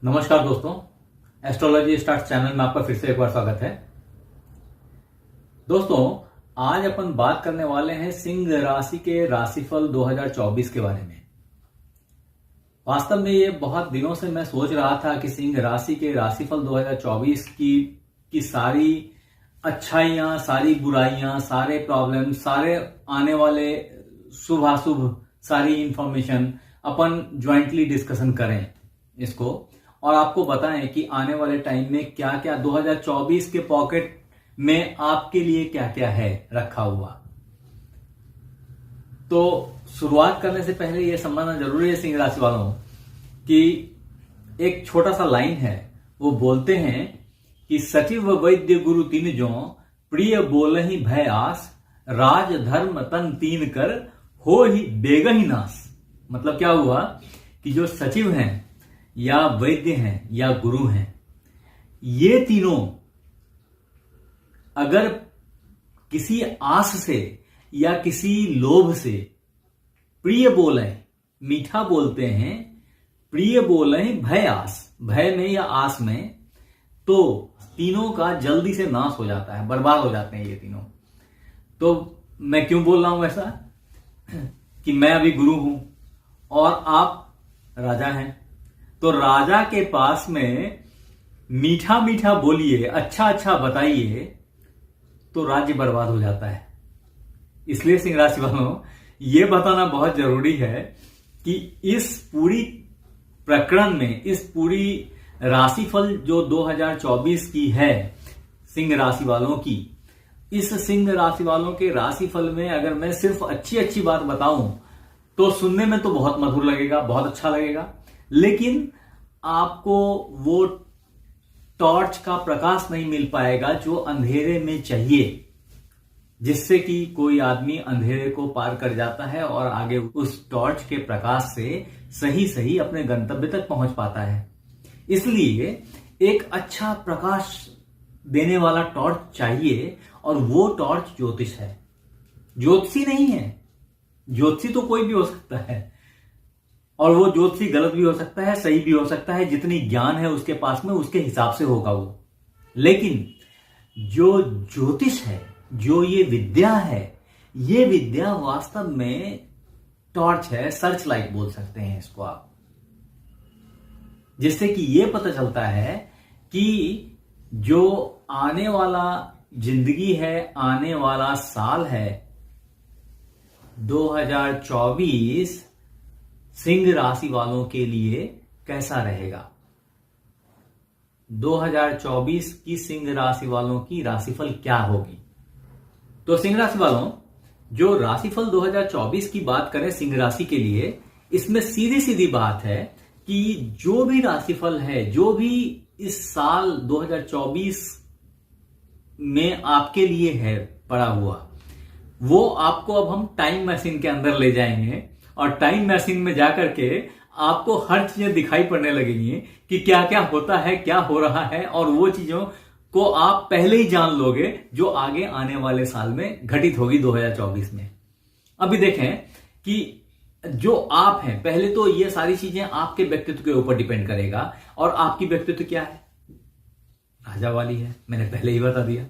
नमस्कार दोस्तों, astrology start channel में आपका फिर से एक बार स्वागत है। दोस्तों, आज अपन बात करने वाले हैं सिंह राशि के राशिफल 2024 के बारे में। वास्तव में ये बहुत दिनों से मैं सोच रहा था कि सिंह राशि के राशिफल 2024 की सारी अच्छाइयां, सारी बुराइयां, सारे प्रॉब्लम, सारे आने वाले शुभ अशुभ, सारी इंफॉर्मेशन अपन ज्वाइंटली डिस्कशन करें इसको, और आपको बताएं कि आने वाले टाइम में क्या क्या 2024 के पॉकेट में आपके लिए क्या क्या है रखा हुआ। तो शुरुआत करने से पहले यह समझना जरूरी है सिंह राशि वालों कि एक छोटा सा लाइन है, वो बोलते हैं कि सचिव वैद्य गुरु तीन जो प्रिय बोलहि भय आस, राज धर्म तन तीन कर हो ही बेगहि नाश। मतलब क्या हुआ कि जो सचिव हैं या वैद्य हैं या गुरु हैं, ये तीनों अगर किसी आस से या किसी लोभ से प्रिय बोले, मीठा बोलते हैं, प्रिय बोले भय आस, भय में या आस में, तो तीनों का जल्दी से नाश हो जाता है, बर्बाद हो जाते हैं ये तीनों। तो मैं क्यों बोल रहा हूं ऐसा कि मैं अभी गुरु हूं और आप राजा हैं, तो राजा के पास में मीठा मीठा बोलिए, अच्छा अच्छा बताइए, तो राज्य बर्बाद हो जाता है। इसलिए सिंह राशि वालों, यह बताना बहुत जरूरी है कि इस पूरी प्रकरण में, इस पूरी राशिफल जो 2024 की है सिंह राशि वालों की, इस सिंह राशि वालों के राशिफल में अगर मैं सिर्फ अच्छी अच्छी बात बताऊं तो सुनने में तो बहुत मधुर लगेगा, बहुत अच्छा लगेगा, लेकिन आपको वो टॉर्च का प्रकाश नहीं मिल पाएगा जो अंधेरे में चाहिए, जिससे कि कोई आदमी अंधेरे को पार कर जाता है और आगे उस टॉर्च के प्रकाश से सही सही अपने गंतव्य तक पहुंच पाता है। इसलिए एक अच्छा प्रकाश देने वाला टॉर्च चाहिए, और वो टॉर्च ज्योतिष है, ज्योतिषी नहीं है। ज्योतिषी तो कोई भी हो सकता है, और वो ज्योतिषी गलत भी हो सकता है, सही भी हो सकता है, जितनी ज्ञान है उसके पास में उसके हिसाब से होगा वो। लेकिन जो ज्योतिष है, जो ये विद्या है, ये विद्या वास्तव में टॉर्च है, सर्च लाइट बोल सकते हैं इसको आप, जिससे कि ये पता चलता है कि जो आने वाला जिंदगी है, आने वाला साल है 2024 सिंह राशि वालों के लिए कैसा रहेगा। 2024 की सिंह राशि वालों की राशिफल क्या होगी। तो सिंह राशि वालों, जो राशिफल 2024 की बात करें सिंह राशि के लिए, इसमें सीधी सीधी बात है कि जो भी राशिफल है, जो भी इस साल 2024 में आपके लिए है पड़ा हुआ, वो आपको अब हम टाइम मशीन के अंदर ले जाएंगे, और टाइम मशीन में जाकर के आपको हर चीजें दिखाई पड़ने लगेंगी कि क्या क्या होता है, क्या हो रहा है, और वो चीजों को आप पहले ही जान लोगे जो आगे आने वाले साल में घटित होगी 2024 में। अभी देखें कि जो आप हैं, पहले तो ये सारी चीजें आपके व्यक्तित्व के ऊपर डिपेंड करेगा, और आपकी व्यक्तित्व क्या है, राजा वाली है, मैंने पहले ही बता दिया।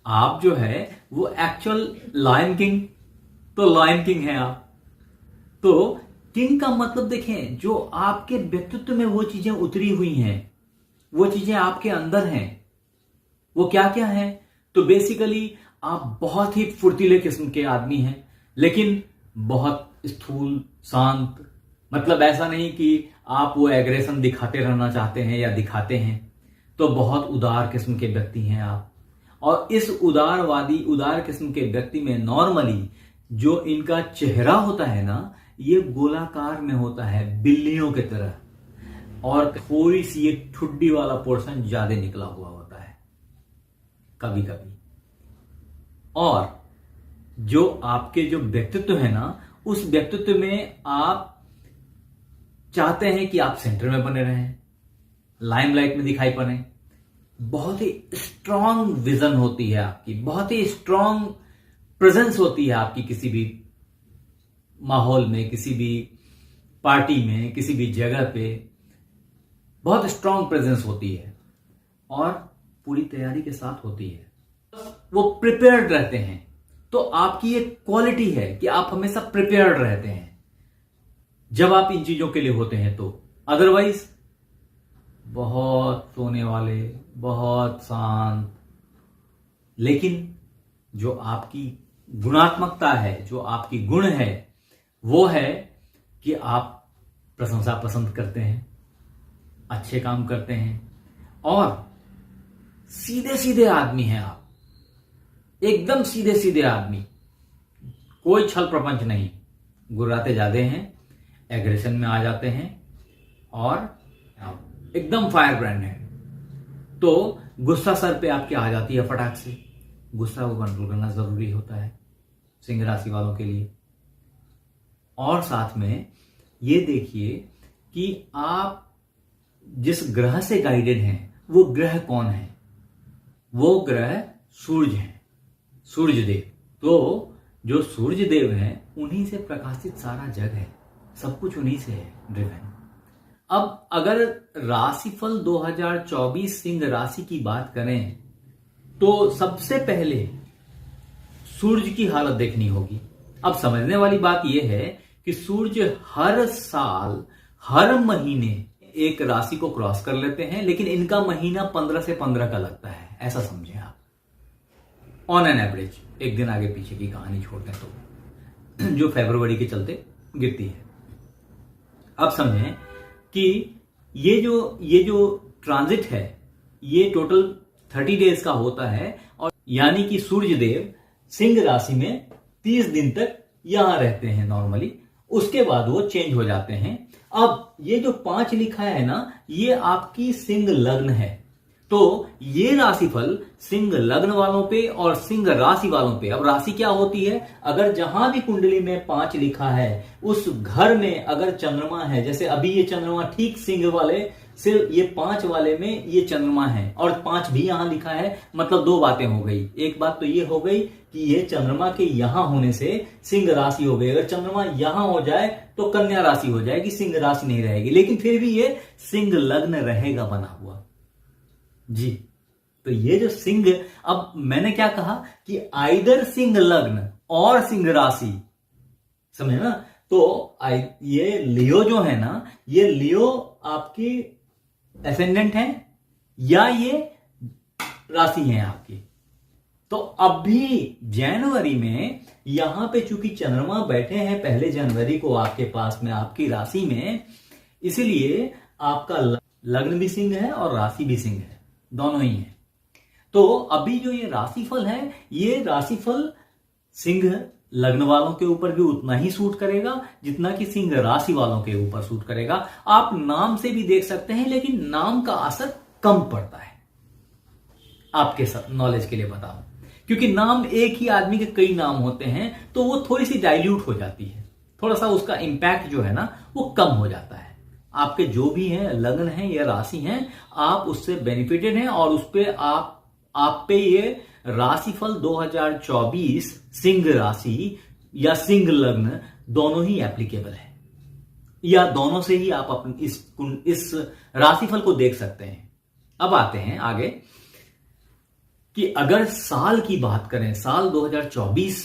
आप जो है वो एक्चुअल लायन किंग, तो लायन किंग है आप। तो किंग का मतलब देखें, जो आपके व्यक्तित्व में वो चीजें उतरी हुई हैं, वो चीजें आपके अंदर हैं, वो क्या क्या है। तो बेसिकली आप बहुत ही फुर्तीले किस्म के आदमी हैं, लेकिन बहुत स्थूल, शांत। मतलब ऐसा नहीं कि आप वो एग्रेशन दिखाते रहना चाहते हैं या दिखाते हैं, तो बहुत उदार किस्म के व्यक्ति हैं आप। और इस उदारवादी, उदार किस्म के व्यक्ति में नॉर्मली जो इनका चेहरा होता है ना, ये गोलाकार में होता है, बिल्लियों की तरह, और थोड़ी सी एक ठुड्डी वाला पोर्शन ज्यादा निकला हुआ होता है कभी कभी। और जो आपके जो व्यक्तित्व है ना, उस व्यक्तित्व में आप चाहते हैं कि आप सेंटर में बने रहें, लाइमलाइट में दिखाई पड़े। बहुत ही स्ट्रांग विजन होती है आपकी, बहुत ही स्ट्रांग प्रेजेंस होती है आपकी किसी भी माहौल में, किसी भी पार्टी में, किसी भी जगह पे। बहुत स्ट्रांग प्रेजेंस होती है और पूरी तैयारी के साथ होती है, वो प्रिपेयर्ड रहते हैं। तो आपकी ये क्वालिटी है कि आप हमेशा प्रिपेयर्ड रहते हैं जब आप इन चीजों के लिए होते हैं। तो अदरवाइज बहुत सोने वाले, बहुत शांत, लेकिन जो आपकी गुणात्मकता है, जो आपकी गुण है, वो है कि आप प्रशंसा पसंद करते हैं, अच्छे काम करते हैं और सीधे सीधे आदमी हैं आप, एकदम सीधे सीधे आदमी, कोई छल प्रपंच नहीं, गुर्राते ज्यादा हैं, एग्रेशन में आ जाते हैं और एकदम फायर ब्रांड है। तो गुस्सा सर पे आपके आ जाती है फटाक से, गुस्सा को कंट्रोल करना जरूरी होता है सिंह राशि वालों के लिए। और साथ में ये देखिए कि आप जिस ग्रह से गाइडेड हैं वो ग्रह कौन है, वो ग्रह सूर्य है, सूर्य देव। तो जो सूर्य देव हैं उन्हीं से प्रकाशित सारा जग है, सब कुछ उन्हीं से है ड्रिवन। अब अगर राशिफल 2024 सिंह राशि की बात करें तो सबसे पहले सूर्य की हालत देखनी होगी। अब समझने वाली बात यह है कि सूर्य हर साल हर महीने एक राशि को क्रॉस कर लेते हैं, लेकिन इनका महीना 15 से 15 का लगता है, ऐसा समझें आप, ऑन एन एवरेज। एक दिन आगे पीछे की कहानी छोड़ दें तो जो फरवरी के चलते गिरती है। अब समझें कि ये जो ट्रांजिट है ये टोटल 30 डेज का होता है, और यानी कि सूर्य देव सिंह राशि में 30 दिन तक यहां रहते हैं नॉर्मली, उसके बाद वो चेंज हो जाते हैं। अब ये जो 5 लिखा है ना, ये आपकी सिंह लग्न है। तो ये राशिफल सिंह लग्न वालों पे और सिंह राशि वालों पे, अब राशि क्या होती है, अगर जहां भी कुंडली में 5 लिखा है उस घर में अगर चंद्रमा है, जैसे अभी ये चंद्रमा ठीक सिंह वाले सिर्फ ये 5 वाले में ये चंद्रमा है और 5 भी यहां लिखा है, मतलब 2 बातें हो गई। एक बात तो ये हो गई कि ये चंद्रमा के यहां होने से सिंह राशि हो गई, अगर चंद्रमा यहां हो जाए तो कन्या राशि हो जाएगी, सिंह राशि नहीं रहेगी, लेकिन फिर भी ये सिंह लग्न रहेगा बना हुआ जी। तो ये जो सिंह, अब मैंने क्या कहा कि आइदर सिंह लग्न और सिंह राशि, समझे ना। तो ये लियो जो है ना, ये लियो आपकी एसेंडेंट है या ये राशि है आपकी। तो अभी जनवरी में यहां पे चूंकि चंद्रमा बैठे हैं 1 जनवरी को आपके पास में आपकी राशि में, इसलिए आपका लग्न भी सिंह है और राशि भी सिंह है, दोनों ही है। तो अभी जो ये राशिफल है, ये राशिफल सिंह लग्न वालों के ऊपर भी उतना ही सूट करेगा जितना कि सिंह राशि वालों के ऊपर सूट करेगा। आप नाम से भी देख सकते हैं, लेकिन नाम का असर कम पड़ता है, आपके नॉलेज के लिए बताऊं, क्योंकि नाम एक ही आदमी के कई नाम होते हैं तो वो थोड़ी सी डाइल्यूट हो जाती है, थोड़ा सा उसका इंपैक्ट जो है ना वो कम हो जाता है। आपके जो भी हैं लग्न हैं या राशि हैं, आप उससे बेनिफिटेड हैं और उस पे आप पे ये राशिफल 2024 सिंह राशि या सिंह लग्न दोनों ही एप्लीकेबल है, या दोनों से ही आप अपने इस राशिफल को देख सकते हैं। अब आते हैं आगे कि अगर साल की बात करें, साल 2024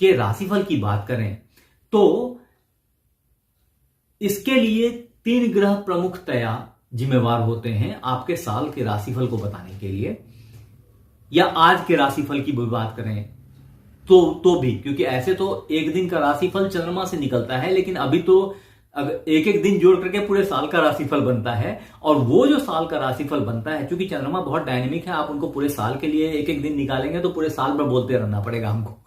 के राशिफल की बात करें, तो इसके लिए 3 ग्रह प्रमुखतया जिम्मेवार होते हैं आपके साल के राशिफल को बताने के लिए। या आज के राशिफल की बात करें तो भी, क्योंकि ऐसे तो एक दिन का राशिफल चंद्रमा से निकलता है, लेकिन अभी तो एक एक दिन जोड़ करके पूरे साल का राशिफल बनता है। और वो जो साल का राशिफल बनता है, क्योंकि चंद्रमा बहुत डायनेमिक है, आप उनको पूरे साल के लिए एक एक दिन निकालेंगे तो पूरे साल भर बोलते रहना पड़ेगा हमको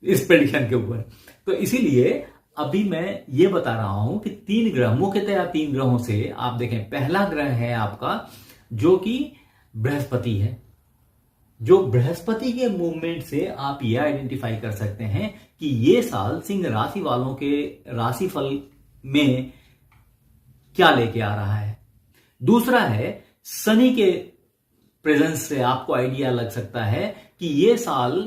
इस प्रेडिक्शन के ऊपर। तो इसीलिए अभी मैं ये बता रहा हूं कि 3 ग्रह, मुख्यतया 3 ग्रहों से आप देखें, पहला ग्रह है आपका जो कि बृहस्पति है। जो बृहस्पति के मूवमेंट से आप यह आइडेंटिफाई कर सकते हैं कि ये साल सिंह राशि वालों के राशिफल में क्या लेके आ रहा है। दूसरा है शनि के प्रेजेंस से आपको आइडिया लग सकता है कि ये साल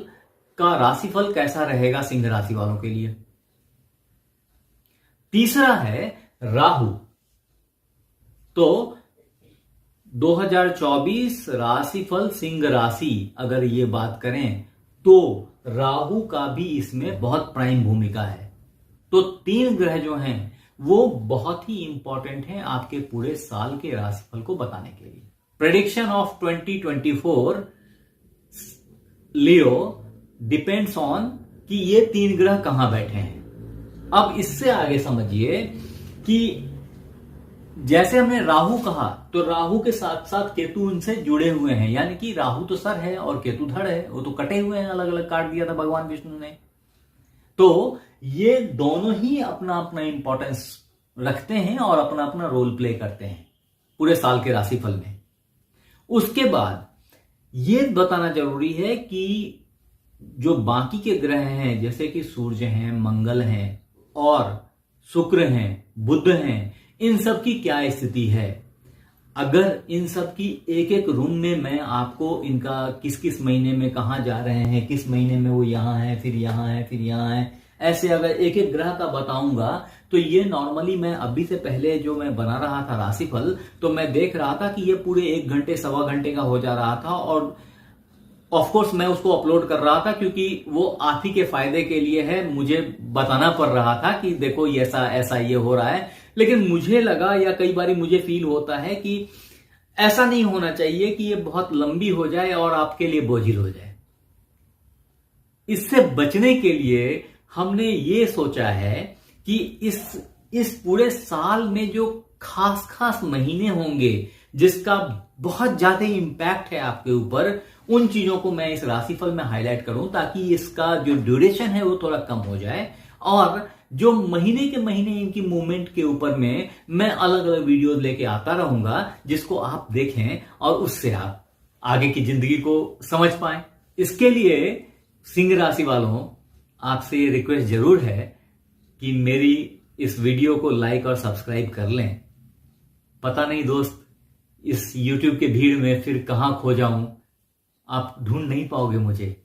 का राशिफल कैसा रहेगा सिंह राशि वालों के लिए। तीसरा है राहु। तो 2024 राशिफल सिंह राशि अगर ये बात करें तो राहु का भी इसमें बहुत प्राइम भूमिका है। तो 3 ग्रह जो हैं वो बहुत ही इंपॉर्टेंट हैं आपके पूरे साल के राशिफल को बताने के लिए। Prediction of 2024 Leo depends on कि ये 3 ग्रह कहां बैठे हैं। अब इससे आगे समझिए कि जैसे हमने राहु कहा तो राहु के साथ साथ केतु उनसे जुड़े हुए हैं, यानी कि राहु तो सर है और केतु धड़ है, वो तो कटे हुए हैं, अलग अलग काट दिया था भगवान विष्णु ने। तो ये दोनों ही अपना अपना इंपॉर्टेंस रखते हैं और अपना अपना रोल प्ले करते हैं पूरे साल के राशिफल में। उसके बाद ये बताना जरूरी है कि जो बाकी के ग्रह हैं जैसे कि सूर्य हैं, मंगल हैं और शुक्र हैं, बुध हैं, इन सब की क्या स्थिति है। अगर इन सब की एक एक रूम में मैं आपको इनका किस किस महीने में कहां जा रहे हैं, किस महीने में वो यहां है, फिर यहां है, फिर यहां है, ऐसे अगर एक एक ग्रह का बताऊंगा तो ये नॉर्मली मैं अभी से पहले जो मैं बना रहा था राशिफल तो मैं देख रहा था कि ये पूरे 1 घंटे सवा घंटे का हो जा रहा था और ऑफ कोर्स मैं उसको अपलोड कर रहा था क्योंकि वो आप ही के फायदे के लिए है, मुझे बताना पड़ रहा था कि देखो ये ऐसा ऐसा ये हो रहा है। लेकिन मुझे लगा या कई बार मुझे फील होता है कि ऐसा नहीं होना चाहिए कि ये बहुत लंबी हो जाए और आपके लिए बोझिल हो जाए। इससे बचने के लिए हमने ये सोचा है कि इस पूरे साल में जो खास खास महीने होंगे जिसका बहुत ज्यादा इंपैक्ट है आपके ऊपर, उन चीजों को मैं इस राशिफल में हाईलाइट करूं ताकि इसका जो ड्यूरेशन है वो थोड़ा कम हो जाए और जो महीने के महीने इनकी मूवमेंट के ऊपर में मैं अलग अलग वीडियोस लेके आता रहूंगा जिसको आप देखें और उससे आप आगे की जिंदगी को समझ पाएं। इसके लिए सिंह राशि वालों आपसे ये रिक्वेस्ट जरूर है कि मेरी इस वीडियो को लाइक और सब्सक्राइब कर लें। पता नहीं दोस्त इस YouTube के भीड़ में फिर कहां खो जाऊं, आप ढूंढ नहीं पाओगे मुझे।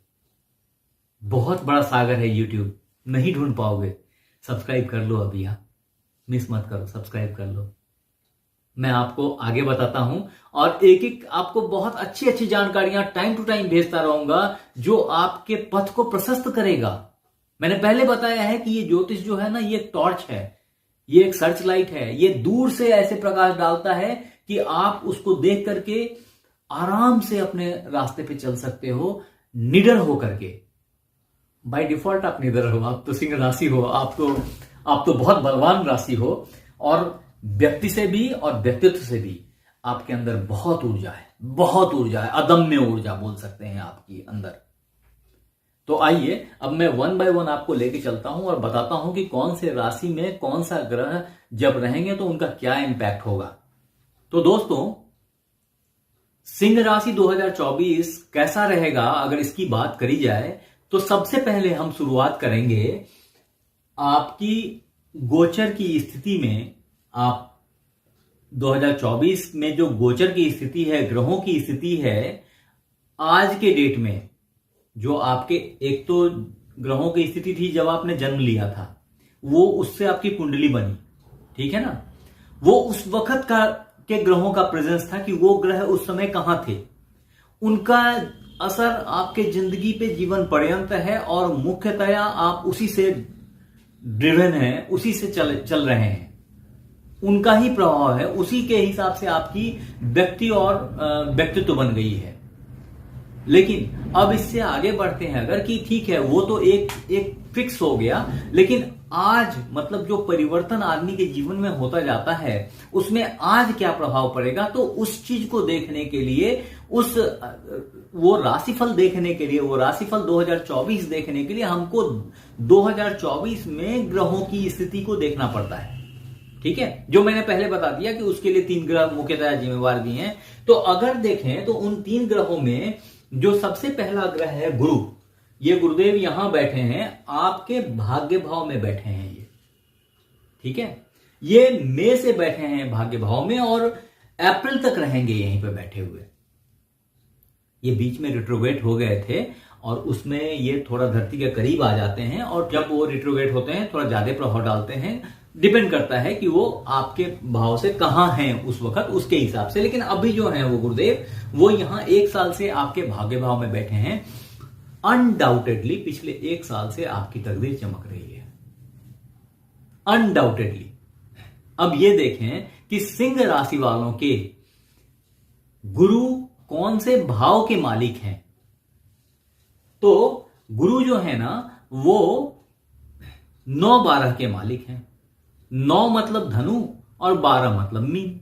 बहुत बड़ा सागर है YouTube, नहीं ढूंढ पाओगे। सब्सक्राइब कर लो अभी, आप मिस मत करो, सब्सक्राइब कर लो। मैं आपको आगे बताता हूं और एक एक आपको बहुत अच्छी अच्छी जानकारियां टाइम टू टाइम भेजता रहूंगा जो आपके पथ को प्रशस्त करेगा। मैंने पहले बताया है कि ये ज्योतिष जो है ना, ये एक टॉर्च है, ये एक सर्च लाइट है, ये दूर से ऐसे प्रकाश डालता है कि आप उसको देख करके आराम से अपने रास्ते पे चल सकते हो, निडर हो करके। बाय डिफॉल्ट आप निडर हो, आप तो सिंह राशि हो, आप तो बहुत बलवान राशि हो और व्यक्ति से भी और व्यक्तित्व से भी आपके अंदर बहुत ऊर्जा है, बहुत ऊर्जा है, अदम्य ऊर्जा बोल सकते हैं आपकी अंदर। तो आइए अब मैं 1 बाय 1 आपको लेके चलता हूं और बताता हूं कि कौन से राशि में कौन सा ग्रह जब रहेंगे तो उनका क्या इंपैक्ट होगा। तो दोस्तों, सिंह राशि 2024 कैसा रहेगा अगर इसकी बात करी जाए तो सबसे पहले हम शुरुआत करेंगे आपकी गोचर की स्थिति में। आप 2024 में जो गोचर की स्थिति है, ग्रहों की स्थिति है, आज के डेट में जो आपके एक तो ग्रहों की स्थिति थी जब आपने जन्म लिया था, वो उससे आपकी कुंडली बनी, ठीक है ना, वो उस वक्त के ग्रहों का प्रेजेंस था कि वो ग्रह उस समय कहां थे, उनका असर आपके जिंदगी पे जीवन पर्यंत है और मुख्यतया आप उसी से ड्रिवन है, उसी से चल रहे हैं, उनका ही प्रभाव है, उसी के हिसाब से आपकी व्यक्ति और व्यक्तित्व बन गई है। लेकिन अब इससे आगे बढ़ते हैं अगर कि ठीक है वो तो एक फिक्स हो गया, लेकिन आज मतलब जो परिवर्तन आदमी के जीवन में होता जाता है उसमें आज क्या प्रभाव पड़ेगा, तो उस चीज को देखने के लिए वो राशिफल देखने के लिए, वो राशिफल 2024 देखने के लिए हमको 2024 में ग्रहों की स्थिति को देखना पड़ता है, ठीक है। जो मैंने पहले बता दिया कि उसके लिए 3 ग्रह मुख्यतः जिम्मेवार भी हैं। तो अगर देखें तो उन 3 ग्रहों में जो सबसे पहला ग्रह है गुरु, ये गुरुदेव यहां बैठे हैं, आपके भाग्य भाव में बैठे हैं ये, ठीक है। ये मई से बैठे हैं भाग्य भाव में और अप्रैल तक रहेंगे यहीं पे बैठे हुए। ये बीच में रिट्रोग्रेट हो गए थे और उसमें ये थोड़ा धरती के करीब आ जाते हैं और जब वो रिट्रोग्रेट होते हैं थोड़ा ज्यादा प्रभाव डालते हैं, डिपेंड करता है कि वो आपके भाव से कहां हैं उस वक्त, उसके हिसाब से। लेकिन अभी जो है वो गुरुदेव, वो यहां 1 साल से आपके भाग्य भाव में बैठे हैं। अनडाउटेडली पिछले 1 साल से आपकी तकदीर चमक रही है, अनडाउटेडली। अब ये देखें कि सिंह राशि वालों के गुरु कौन से भाव के मालिक हैं। तो गुरु जो है ना, वो 9-12 के मालिक हैं। 9 मतलब धनु और 12 मतलब मीन।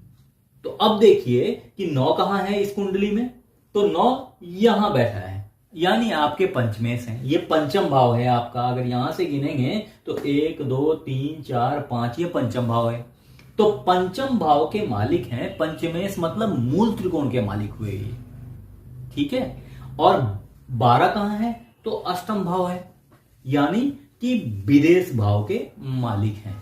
तो अब देखिए कि 9 कहां है इस कुंडली में, तो 9 यहां बैठा है, यानी आपके पंचमेश हैं। ये पंचम भाव है आपका। अगर यहां से गिनेंगे तो 1 2 3 4 5, ये पंचम भाव है। तो पंचम भाव के मालिक हैं पंचमेश, मतलब मूल त्रिकोण के मालिक हुए ये, ठीक है। और 12 कहां है, तो अष्टम भाव है, यानी कि विदेश भाव के मालिक हैं।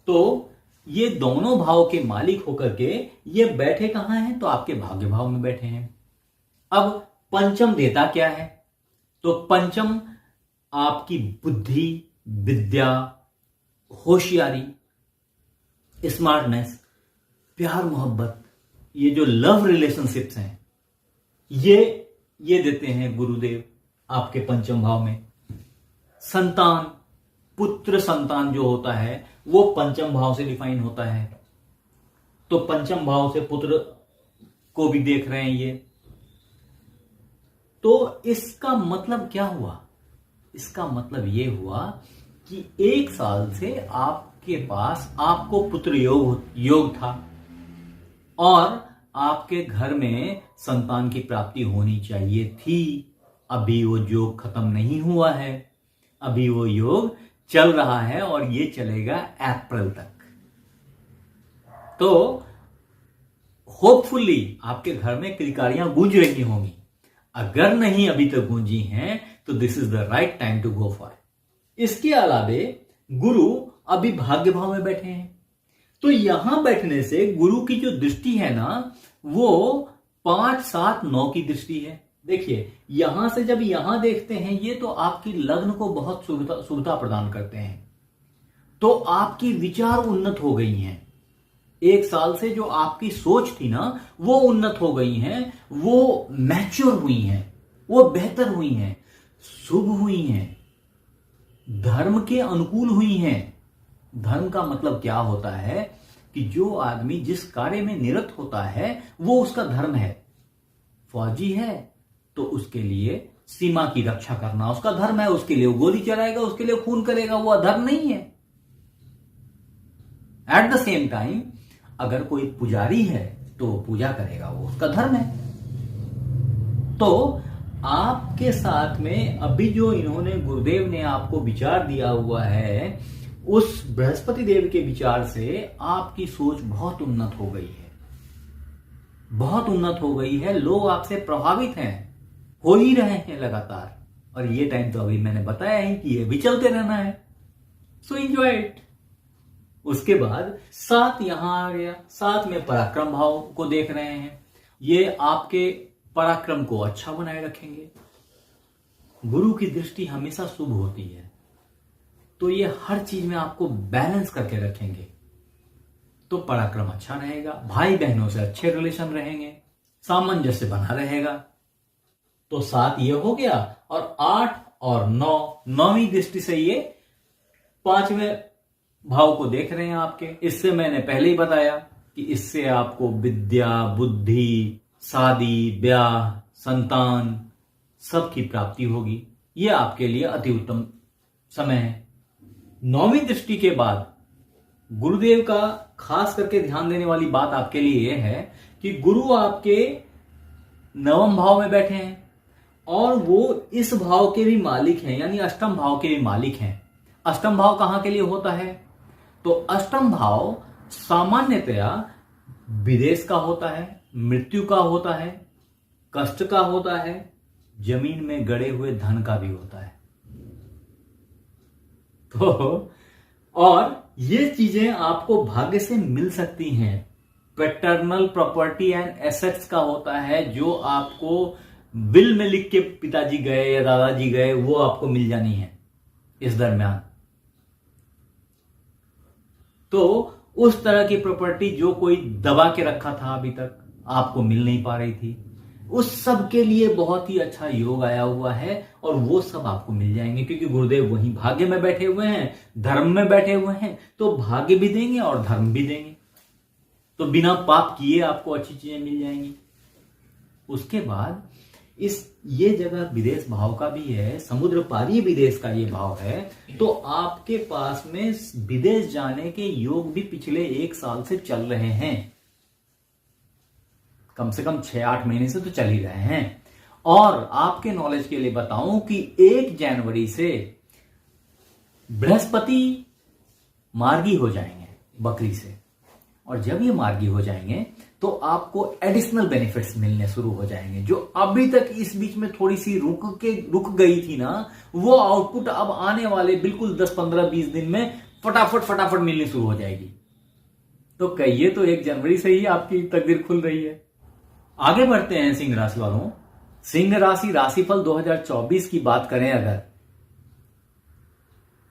तो ये दोनों भाव के मालिक होकर के ये बैठे कहां हैं, तो आपके भाग्य भाव में बैठे हैं। अब पंचम देता क्या है, तो पंचम आपकी बुद्धि, विद्या, होशियारी, स्मार्टनेस, प्यार मोहब्बत, ये जो लव रिलेशनशिप्स हैं, ये देते हैं गुरुदेव आपके पंचम भाव में। संतान, पुत्र संतान जो होता है वो पंचम भाव से डिफाइन होता है। तो पंचम भाव से पुत्र को भी देख रहे हैं ये। तो इसका मतलब क्या हुआ, इसका मतलब ये हुआ कि 1 साल से आपके पास आपको पुत्र योग था और आपके घर में संतान की प्राप्ति होनी चाहिए थी। अभी वो योग खत्म नहीं हुआ है, अभी वो योग चल रहा है और ये चलेगा अप्रैल तक। तो होपफुली आपके घर में किलकारियां गूंज रही होंगी। अगर नहीं अभी तक गूंजी हैं तो this is the right time to go for. इसके अलावे गुरु अभी भाग्य भाव में बैठे हैं, तो यहां बैठने से गुरु की जो दृष्टि है ना, वो 5 7 9 की दृष्टि है। देखिए यहां से जब यहां देखते हैं ये, तो आपकी लग्न को बहुत सुविधा प्रदान करते हैं। तो आपकी विचार उन्नत हो गई हैं। 1 साल से जो आपकी सोच थी ना, वो उन्नत हो गई हैं, वो मैच्योर हुई हैं, वो बेहतर हुई हैं, शुभ हुई हैं, धर्म के अनुकूल हुई हैं। धर्म का मतलब क्या होता है कि जो आदमी जिस कार्य में निरत होता है वो उसका धर्म है। फौजी है तो उसके लिए सीमा की रक्षा करना उसका धर्म है, उसके लिए वो गोली चलाएगा, उसके लिए खून करेगा, वो अधर्म नहीं है। एट द सेम टाइम अगर कोई पुजारी है तो पूजा करेगा, वो उसका धर्म है। तो आपके साथ में अभी जो इन्होंने गुरुदेव ने आपको विचार दिया हुआ है, उस बृहस्पति देव के विचार से आपकी सोच बहुत उन्नत हो गई है, बहुत उन्नत हो गई है। लोग आपसे प्रभावित हैं, हो ही रहे हैं लगातार। और ये टाइम तो अभी मैंने बताया है कि ये भी चलते रहना है। So enjoy it. उसके बाद 7 यहां आ गया। 7 में पराक्रम भाव को देख रहे हैं। ये आपके पराक्रम को अच्छा बनाए रखेंगे। गुरु की दृष्टि हमेशा शुभ होती है, तो ये हर चीज में आपको बैलेंस करके रखेंगे। तो पराक्रम अच्छा रहेगा, भाई बहनों से अच्छे रिलेशन रहेंगे, सामंजस्य बना रहेगा। तो 7 ये हो गया। और 8 और 9, 9वीं दृष्टि से ये 5वें भाव को देख रहे हैं आपके। इससे मैंने पहले ही बताया कि इससे आपको विद्या, बुद्धि, शादी, ब्याह, संतान सब की प्राप्ति होगी। ये आपके लिए अति उत्तम समय है। 9वीं दृष्टि के बाद गुरुदेव का खास करके ध्यान देने वाली बात आपके लिए यह है कि गुरु आपके 9वें भाव में बैठे हैं और वो इस भाव के भी मालिक हैं, यानी अष्टम भाव के भी मालिक हैं। अष्टम भाव कहां के लिए होता है, तो अष्टम भाव सामान्यतया विदेश का होता है, मृत्यु का होता है, कष्ट का होता है, जमीन में गड़े हुए धन का भी होता है। तो और ये चीजें आपको भाग्य से मिल सकती हैं। पैटर्नल प्रॉपर्टी एंड एसेट्स का होता है, जो आपको विल में लिख के पिताजी गए या दादाजी गए, वो आपको मिल जानी है इस दरमियान। 9वीं दृष्टि के बाद गुरुदेव का खास करके ध्यान देने वाली बात आपके लिए यह है कि गुरु आपके 9वें भाव में बैठे हैं और वो इस भाव के भी मालिक हैं। अष्टम भाव कहां के लिए होता है, तो अष्टम भाव सामान्यतया विदेश का होता है, मृत्यु का होता है, जमीन में गड़े हुए धन का भी होता है। तो और ये चीजें आपको भाग्य से मिल सकती हैं। पैटर्नल प्रॉपर्टी एंड एसेट्स का होता है, जो आपको विल में लिख के पिताजी गए या दादाजी गए, वो आपको मिल जानी है इस दरमियान। तो उस तरह की प्रॉपर्टी जो कोई दबा के रखा था अभी तक, आपको मिल नहीं पा रही थी, उस सब के लिए बहुत ही अच्छा योग आया हुआ है और वो सब आपको मिल जाएंगे, क्योंकि गुरुदेव वहीं भाग्य में बैठे हुए हैं, धर्म में बैठे हुए हैं, तो भाग्य भी देंगे और धर्म भी देंगे। तो बिना पाप किए आपको अच्छी चीजें मिल जाएंगी। उसके बाद ये जगह विदेश भाव का भी है, समुद्र पारी विदेश का ये भाव है, तो आपके पास में विदेश जाने के योग भी पिछले 1 साल से चल रहे हैं, कम से कम 6-8 महीने से तो चल ही रहे हैं। और आपके नॉलेज के लिए बताऊं कि 1 जनवरी से बृहस्पति मार्गी हो जाएंगे बकरी से, और जब ये मार्गी हो जाएंगे तो आपको एडिशनल बेनिफिट्स मिलने शुरू हो जाएंगे। जो अभी तक इस बीच में थोड़ी सी रुक गई थी ना, वो आउटपुट अब आने वाले बिल्कुल 10, 15, 20 दिन में फटाफट मिलनी शुरू हो जाएगी। तो कहिए तो 1 जनवरी से ही आपकी तकदीर खुल रही है। आगे बढ़ते हैं सिंह राशि वालों। सिंह राशि राशिफल 2024 की बात करें अगर,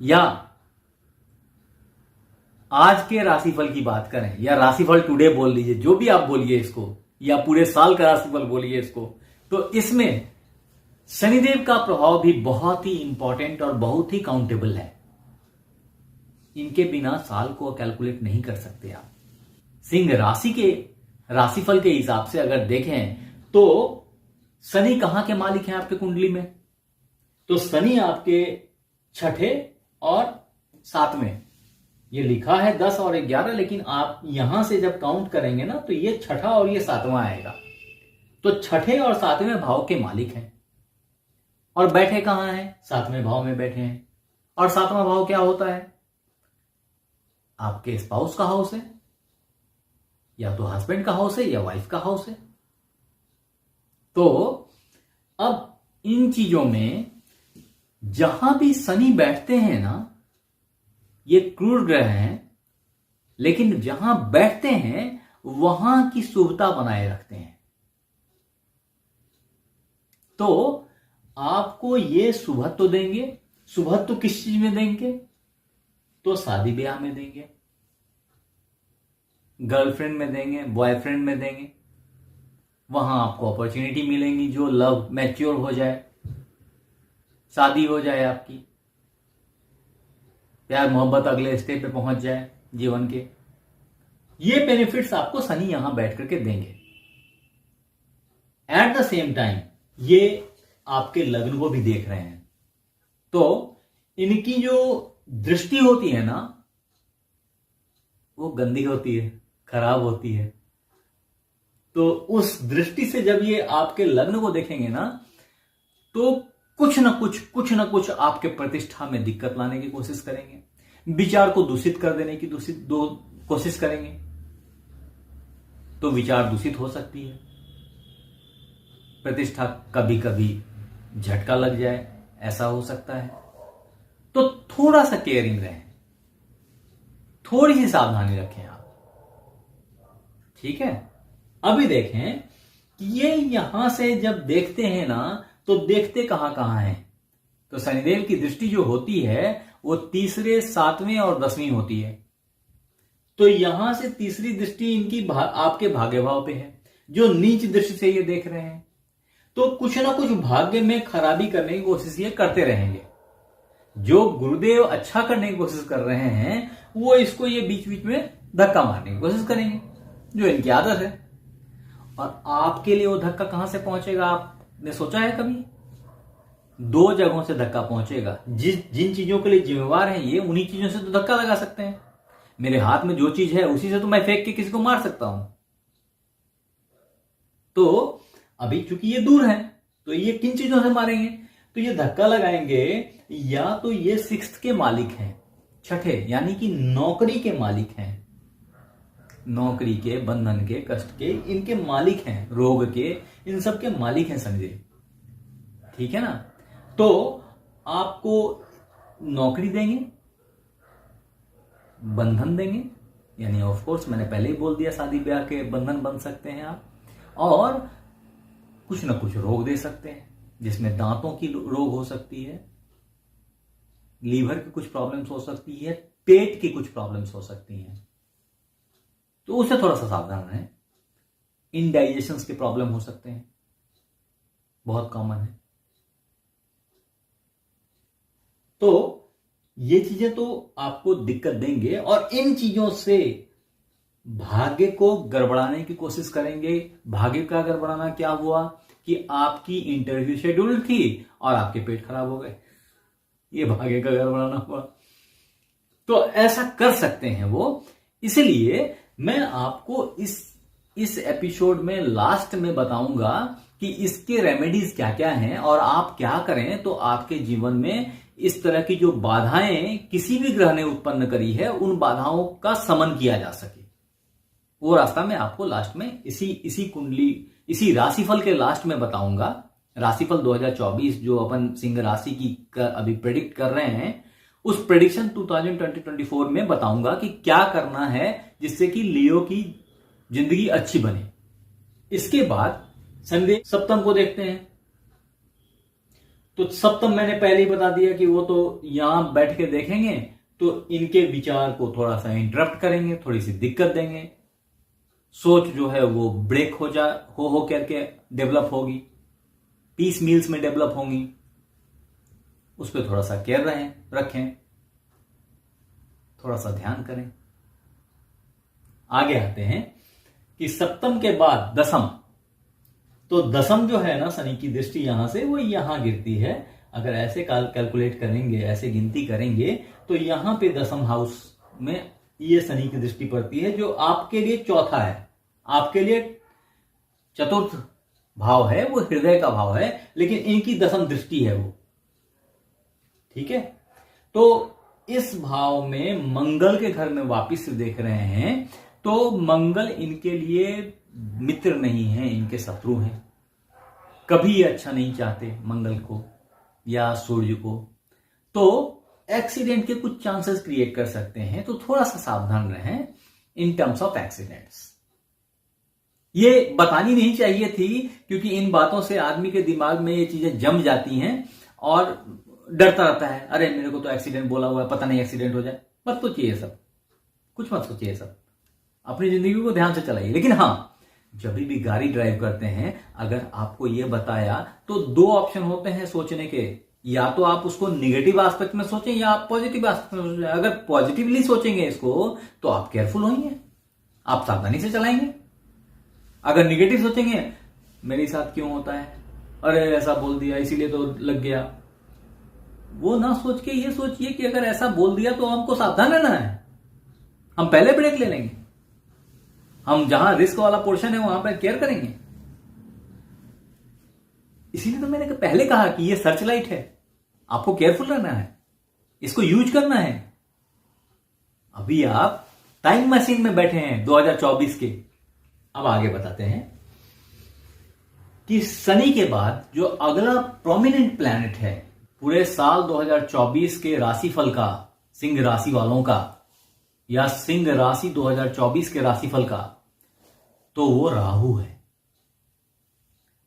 या आज के राशिफल की बात करें, या राशिफल टुडे बोल लीजिए, जो भी आप बोलिए इसको, या पूरे साल का राशिफल बोलिए इसको, तो इसमें शनिदेव का प्रभाव भी बहुत ही इंपॉर्टेंट और बहुत ही काउंटेबल है। इनके बिना साल को कैलकुलेट नहीं कर सकते आप। सिंह राशि के राशिफल के हिसाब से अगर देखें तो शनि कहां के मालिक हैं आपके कुंडली में? तो शनि आपके 6ठे और 7वें, ये लिखा है 10 और 11, लेकिन आप यहां से जब काउंट करेंगे ना तो ये 6ठा और ये 7वां आएगा। तो 6ठे और 7वें भाव के मालिक हैं, और बैठे कहां हैं? 7वें भाव में बैठे हैं। और 7वां भाव क्या होता है? आपके स्पाउस का हाउस है, या तो हस्बैंड का हाउस है या वाइफ का हाउस है। तो अब इन चीजों में जहां भी शनि बैठते हैं ना, ये क्रूर ग्रह हैं, लेकिन जहां बैठते हैं वहां की शुभता बनाए रखते हैं। तो आपको ये शुभत्व तो देंगे। शुभत्व तो किस चीज में देंगे? तो शादी ब्याह में देंगे, गर्लफ्रेंड में देंगे, बॉयफ्रेंड में देंगे। वहां आपको अपॉर्चुनिटी मिलेंगी, जो लव मैच्योर हो जाए, शादी हो जाए, आपकी प्यार मोहब्बत अगले स्टेप पे पहुंच जाए जीवन के। ये बेनिफिट्स आपको शनि यहां बैठ करके देंगे। एट द सेम टाइम ये आपके लग्न को भी देख रहे हैं, तो इनकी जो दृष्टि होती है ना, वो गंदी होती है, खराब होती है। तो उस दृष्टि से जब ये आपके लग्न को देखेंगे ना, तो कुछ ना कुछ आपके प्रतिष्ठा में दिक्कत लाने की कोशिश करेंगे, विचार को दूषित कर देने की कोशिश करेंगे। तो विचार दूषित हो सकती है, प्रतिष्ठा कभी कभी झटका लग जाए, ऐसा हो सकता है। तो थोड़ा सा केयरिंग रहें, थोड़ी सी सावधानी रखें आप, ठीक है। अभी देखें कि ये यहां से जब देखते हैं ना, तो देखते कहां हैं? तो शनिदेव की दृष्टि जो होती है वो 3रे, 7वें और 10वीं होती है। तो यहां से तीसरी दृष्टि इनकी आपके भाग्य भाव पे है, जो नीच दृष्टि से ये देख रहे हैं। तो कुछ ना कुछ भाग्य में खराबी करने की कोशिश ये करते रहेंगे। जो गुरुदेव अच्छा करने की कोशिश कर रहे हैं, वो इसको ये बीच बीच में धक्का मारने की कोशिश करेंगे, जो इनकी आदत है। और आपके लिए वो धक्का कहां से पहुंचेगा, आपने सोचा है कभी? 2 जगहों से धक्का पहुंचेगा। जिन चीजों के लिए जिम्मेवार हैं ये, उन्हीं चीजों से तो धक्का लगा सकते हैं। मेरे हाथ में जो चीज है उसी से तो मैं फेंक के किसी को मार सकता हूं। तो अभी चूंकि ये दूर है, तो ये किन चीजों से मारेंगे? तो ये धक्का लगाएंगे, या तो ये 6th के मालिक हैं, 6ठे यानी कि नौकरी के मालिक हैं, नौकरी के, बंधन के, कष्ट के, इनके मालिक हैं, रोग के, इन सब के मालिक हैं शनिदेव, ठीक है ना। तो आपको नौकरी देंगे, बंधन देंगे, यानी ऑफ कोर्स मैंने पहले ही बोल दिया, शादी ब्याह के बंधन बन सकते हैं आप, और कुछ ना कुछ रोग दे सकते हैं, जिसमें दांतों की रोग हो सकती है, लीवर की कुछ प्रॉब्लम्स हो सकती है, पेट की कुछ प्रॉब्लम्स हो सकती हैं, तो उससे थोड़ा सा सावधान रहें। इनडाइजेशन के प्रॉब्लम हो सकते हैं, बहुत कॉमन है। तो ये चीजें तो आपको दिक्कत देंगे और इन चीजों से भाग्य को गड़बड़ाने की कोशिश करेंगे। भाग्य का गड़बड़ाना क्या हुआ कि आपकी इंटरव्यू शेड्यूल थी और आपके पेट खराब हो गए, ये भाग्य का गड़बड़ाना हुआ। तो ऐसा कर सकते हैं वो। इसलिए मैं आपको इस एपिसोड में लास्ट में बताऊंगा कि इसके रेमेडीज क्या क्या हैं और आप क्या करें तो आपके जीवन में इस तरह की जो बाधाएं किसी भी ग्रह ने उत्पन्न करी है उन बाधाओं का समन किया जा सके। वो रास्ता मैं आपको लास्ट में इसी कुंडली, इसी राशिफल के लास्ट में बताऊंगा। राशिफल 2024 जो अपन सिंह राशि की अभी प्रेडिक्ट कर रहे हैं, उस प्रेडिक्शन 2024 में बताऊंगा कि क्या करना है जिससे कि लियो की जिंदगी अच्छी बने। इसके बाद संडे सप्तम को देखते हैं। तो सप्तम मैंने पहले ही बता दिया कि वो तो यहां बैठ के देखेंगे तो इनके विचार को थोड़ा सा इंटरप्ट करेंगे, थोड़ी सी दिक्कत देंगे। सोच जो है वो ब्रेक हो करके डेवलप होगी, पीस मील्स में डेवलप होंगी। उस पर थोड़ा सा केयर रखें, थोड़ा सा ध्यान करें। आगे आते हैं कि सप्तम के बाद दसम। तो दसम जो है ना, शनि की दृष्टि यहां से वो यहां गिरती है। अगर ऐसे कैलकुलेट करेंगे, ऐसे गिनती करेंगे तो यहां पे दसम हाउस में ये शनि की दृष्टि पड़ती है, जो आपके लिए चौथा है। आपके लिए चतुर्थ भाव है, वो हृदय का भाव है, लेकिन इनकी दसम दृष्टि है वो। ठीक है, तो इस भाव में मंगल के घर में वापिस देख रहे हैं तो मंगल इनके लिए मित्र नहीं है, इनके शत्रु हैं। कभी अच्छा नहीं चाहते मंगल को या सूर्य को। तो एक्सीडेंट के कुछ चांसेस क्रिएट कर सकते हैं, तो थोड़ा सा सावधान रहें इन टर्म्स ऑफ एक्सीडेंट्स। ये बतानी नहीं चाहिए थी, क्योंकि इन बातों से आदमी के दिमाग में ये चीजें जम जाती हैं और डरता रहता है, अरे मेरे को तो एक्सीडेंट बोला हुआ है, पता नहीं एक्सीडेंट हो जाए। मत सोचिए सब, कुछ मत सोचिए सब, अपनी जिंदगी को ध्यान से चलाइए। लेकिन हाँ, जब भी गाड़ी ड्राइव करते हैं, अगर आपको यह बताया तो दो ऑप्शन होते हैं सोचने के। या तो आप उसको निगेटिव एस्पेक्ट में सोचें या आप पॉजिटिव एस्पेक्ट में सोचें। अगर पॉजिटिवली सोचेंगे इसको तो आप केयरफुल होंगे, आप सावधानी से चलाएंगे। अगर निगेटिव सोचेंगे, मेरे साथ क्यों होता है, अरे ऐसा बोल दिया इसीलिए तो लग गया, वो ना सोच के ये सोचिए कि अगर ऐसा बोल दिया तो हमको सावधान रहना है, हम पहले ब्रेक ले लेंगे, हम जहां रिस्क वाला पोर्शन है वहां पर केयर करेंगे। इसीलिए तो मैंने पहले कहा कि ये सर्च लाइट है, आपको केयरफुल रहना है, इसको यूज करना है। अभी आप टाइम मशीन में बैठे हैं 2024 के। अब आगे बताते हैं कि शनि के बाद जो अगला प्रोमिनेंट प्लैनेट है पूरे साल 2024 के राशिफल का, सिंह राशि वालों का, या सिंह राशि 2024 के राशिफल का, तो वो राहु है।